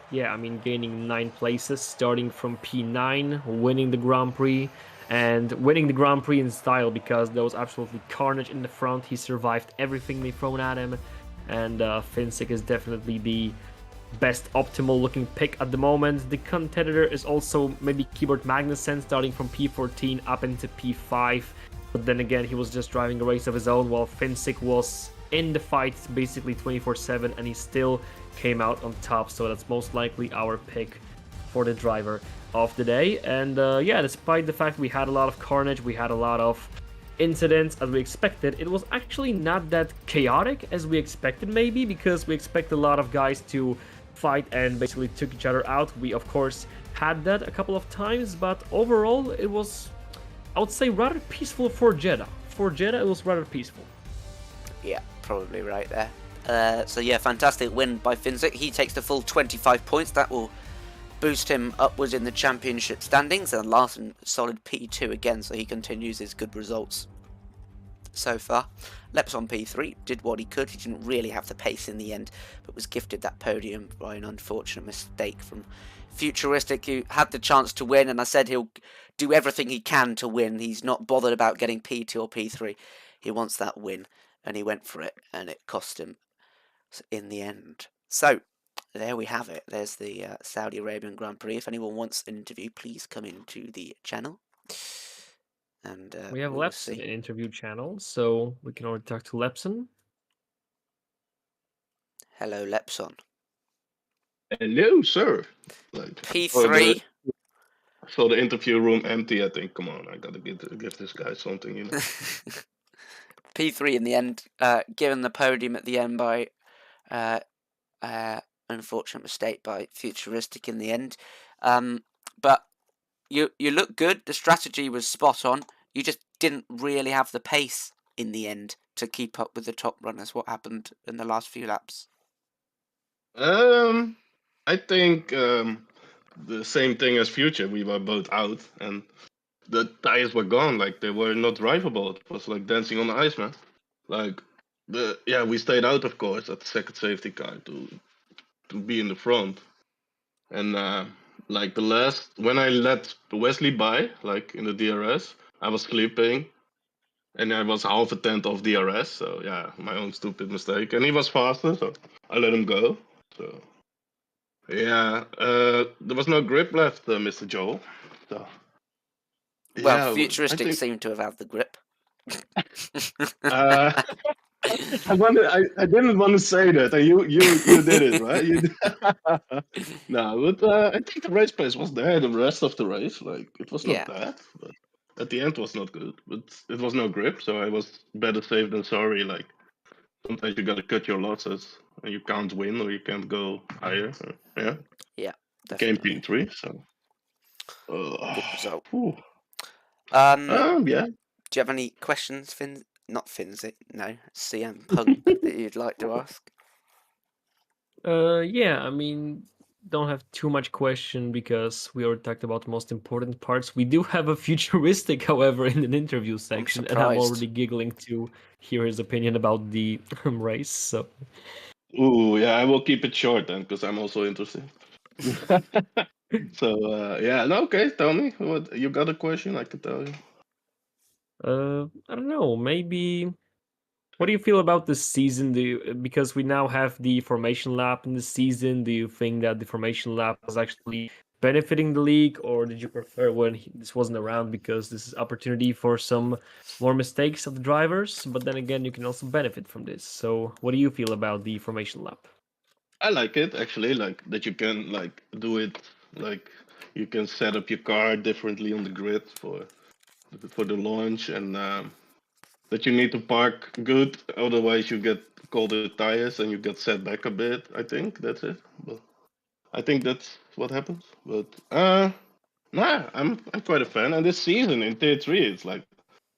Yeah, I mean, gaining 9 places, starting from P9, winning the Grand Prix, and winning the Grand Prix in style because there was absolutely carnage in the front. He survived everything they thrown at him, and Finzik is definitely the best optimal looking pick at the moment. The competitor is also maybe Keyboard Magnussen, starting from P14 up into P5, but then again he was just driving a race of his own while Finzik was in the fight basically 24/7 and he still came out on top, so that's most likely our pick for the driver of the day. And yeah, despite the fact we had a lot of carnage, we had a lot of incidents as we expected, it was actually not that chaotic as we expected, maybe because we expect a lot of guys to fight and basically took each other out. We of course had that a couple of times, but overall it was, I would say, rather peaceful for Jeddah. For Jeddah it was rather peaceful. Yeah, probably right there. So yeah, fantastic win by Finzik. He takes the full 25 points. That will boost him upwards in the championship standings, and Larson solid P2 again, so he continues his good results so far. Leps on P3 did what he could. He didn't really have the pace in the end, but was gifted that podium by an unfortunate mistake from Futuristic, who had the chance to win, and I said he'll do everything he can to win. He's not bothered about getting P2 or P3. He wants that win, and he went for it, and it cost him in the end. So there we have it. There's the Saudi Arabian Grand Prix. If anyone wants an interview, please come into the channel. And we have Lepson in interview channel, so we can already talk to Lepson. Hello, Lepson. Hello, sir. Like, P3. I saw the interview room empty. I think, come on, I gotta give this guy something, you know. P3 in the end, given the podium at the end by unfortunate mistake by Futuristic in the end. But you look good. The strategy was spot on. You just didn't really have the pace in the end to keep up with the top runners. What happened in the last few laps? I think the same thing as Future. We were both out, and the tires were gone. Like, they were not drivable. It was like dancing on the ice, man. Like, we stayed out, of course, at the second safety car to be in the front. And like when I let Wesley by, like in the DRS, I was sleeping, and I was half a tenth of DRS. So yeah, my own stupid mistake. And he was faster, so I let him go. So yeah, there was no grip left, Mr. Joel. So well, Futuristic seemed to have had the grip. I didn't want to say that, and you did it, right? No, but I think the race pace was there. The rest of the race, like it was Yeah. not bad, but at the end was not good. But it was no grip, so I was better safe than sorry. Like sometimes you gotta cut your losses, and you can't win or you can't go higher. Yeah, Yeah, came definitely. P3, so Good result. whew. Yeah. Do you have any questions, Finn? Not Finzy, no, CM Punk, that you'd like to ask? Yeah, I mean, don't have too much question because we already talked about the most important parts. We do have a futuristic, however, in an interview section, and I'm surprised. already giggling to hear his opinion about the race. So, Ooh, yeah. I will keep it short then, because I'm also interested. So yeah, no, okay. Tell me what you got a question. I can tell you. I don't know, maybe. What do you feel about this season? Because we now have the formation lap in the season, do you think that the formation lap was actually benefiting the league, or did you prefer when this wasn't around because this is opportunity for some more mistakes of the drivers? But then again, you can also benefit from this. So, what do you feel about the formation lap? I like it actually, like that you can like do it like you can set up your car differently on the grid for the launch, and that you need to park good, otherwise you get colder tires and you get set back a bit. I think that's it. But I think that's what happens. But nah, I'm quite a fan. And this season in Tier 3, it's like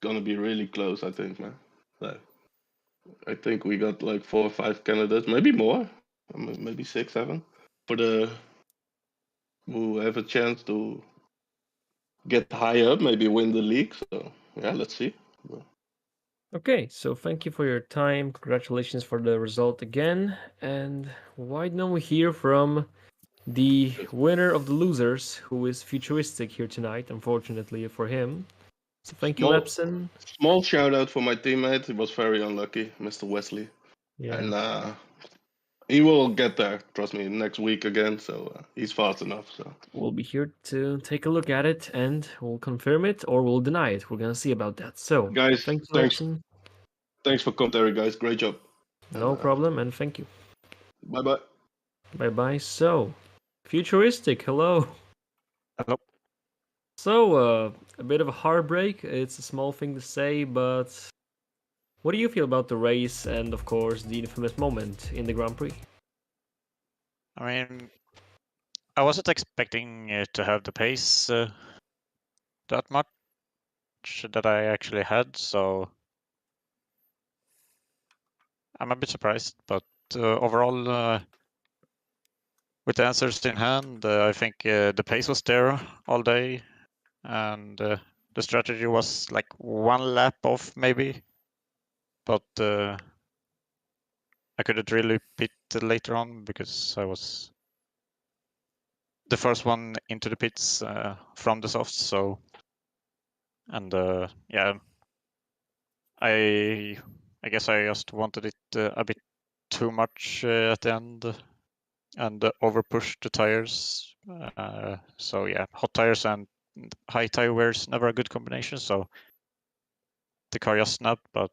gonna be really close. I think, man. Like I think we got like 4 or 5 candidates, maybe more, maybe 6, 7, for the who have a chance to get high up, maybe win the league. So yeah, let's see. Okay, so thank you for your time. Congratulations for the result again. And why don't we hear from the winner of the losers, who is futuristic here tonight, unfortunately for him. So thank you, Small Lepson. small shout out for my teammate. He was very unlucky, Mr. Wesley, Yeah, and he will get there. Trust me, next week again. So he's fast enough. So we'll be here to take a look at it and we'll confirm it or we'll deny it. We're gonna see about that. So guys, thank you, thanks Lepson. thanks for commentary, guys. Great job. And No problem, and thank you. bye bye. Bye bye. So, futuristic, hello. Hello. So, a bit of a heartbreak. It's a small thing to say, but what do you feel about the race and, of course, the infamous moment in the Grand Prix? I mean, I wasn't expecting to have the pace that much that I actually had, so I'm a bit surprised. But overall, with the answers in hand, I think the pace was there all day, and the strategy was like one lap off maybe, but I couldn't really pit later on because I was the first one into the pits from the softs. So, and yeah, I guess I just wanted it a bit too much at the end and over pushed the tires. So yeah, hot tires and high tire wear is never a good combination. So the car just snapped, but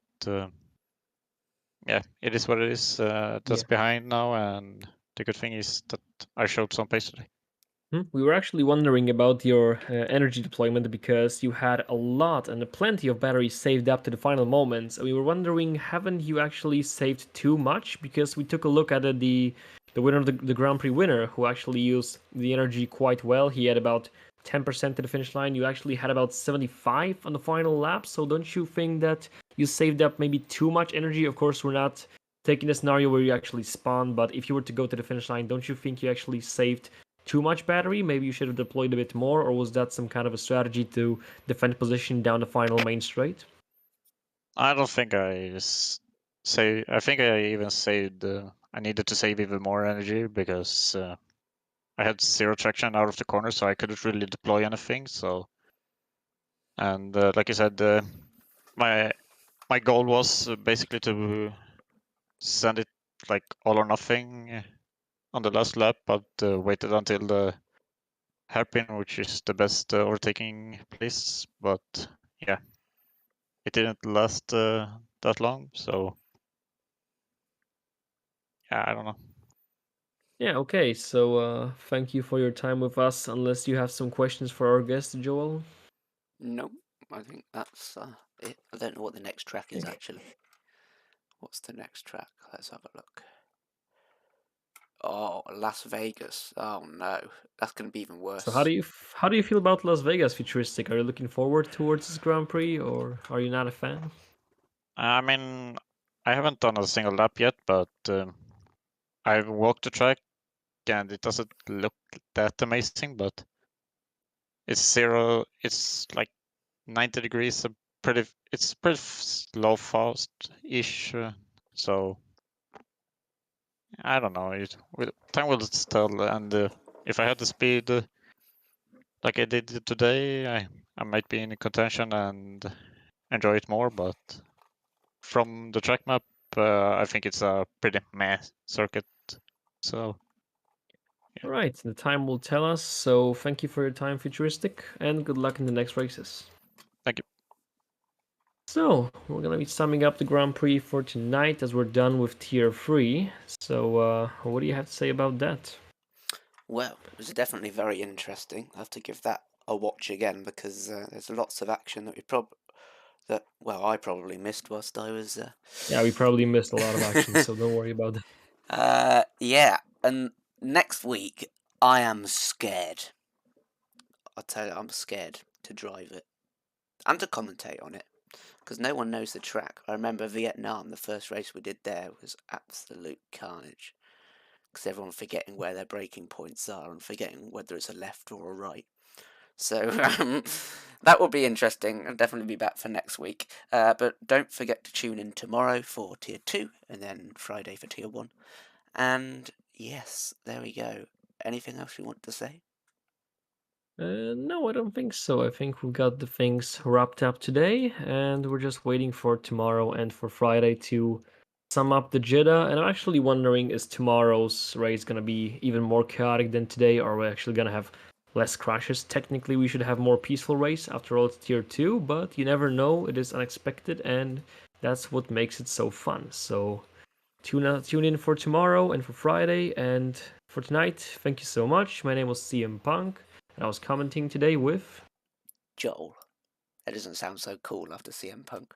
yeah, it is what it is. That's behind now, and the good thing is that I showed some pace today. We were actually wondering about your energy deployment because you had a lot and plenty of batteries saved up to the final moments. We were wondering, haven't you actually saved too much? Because we took a look at the winner of the Grand Prix winner, who actually used the energy quite well. He had about 10% to the finish line. You actually had about 75 on the final lap. So don't you think that you saved up maybe too much energy? Of course, we're not taking the scenario where you actually spawn, but if you were to go to the finish line, don't you think you actually saved too much battery? Maybe you should have deployed a bit more, or was that some kind of a strategy to defend position down the final main straight? I don't think I say. I think I even saved. I needed to save even more energy because I had zero traction out of the corner, so I couldn't really deploy anything. So, and like I said, my goal was basically to send it like all or nothing on the last lap, but waited until the hairpin, which is the best overtaking place. But yeah, it didn't last that long. So I don't know. Yeah, okay. So thank you for your time with us. Unless you have some questions for our guest, Joel. No, I think that's it. I don't know what the next track is Okay. actually. What's the next track? Let's have a look. Oh, Las Vegas. Oh no, that's going to be even worse. So how do you feel about Las Vegas Futuristic? Are you looking forward towards this Grand Prix, or are you not a fan? I mean, I haven't done a single lap yet, but I've walked the track and it doesn't look that amazing, but it's like 90 degrees, it's pretty slow, fast-ish, so I don't know. Time will tell, and if I had the speed like I did today, I might be in contention and enjoy it more. But from the track map, I think it's a pretty meh circuit. So All right, the time will tell us. So thank you for your time, Futuristic, and good luck in the next races. thank you. So we're gonna be summing up the Grand Prix for tonight as we're done with Tier 3. So what do you have to say about that? Well, it was definitely very interesting. I have to give that a watch again because there's lots of action that I probably missed whilst I was. Yeah, we probably missed a lot of action, so don't worry about that. Yeah, and next week I am scared. I'll tell you, I'm scared to drive it and to commentate on it because no one knows the track. I remember Vietnam, the first race we did there was absolute carnage because everyone's forgetting where their braking points are and forgetting whether it's a left or a right. So that will be interesting. I'll definitely be back for next week. But don't forget to tune in tomorrow for Tier 2 and then Friday for Tier 1. And yes, there we go. Anything else you want to say? No, I don't think so. I think we've got the things wrapped up today, and we're just waiting for tomorrow and for Friday to sum up the Jeddah. And I'm actually wondering, is tomorrow's race gonna be even more chaotic than today, or are we actually gonna have less crashes? Technically, we should have more peaceful race. After all, it's Tier 2, but you never know. It is unexpected, and that's what makes it so fun. So tune in for tomorrow and for Friday, and for tonight, thank you so much. My name was CM Punk. And I was commenting today with Joel. That doesn't sound so cool after CM Punk.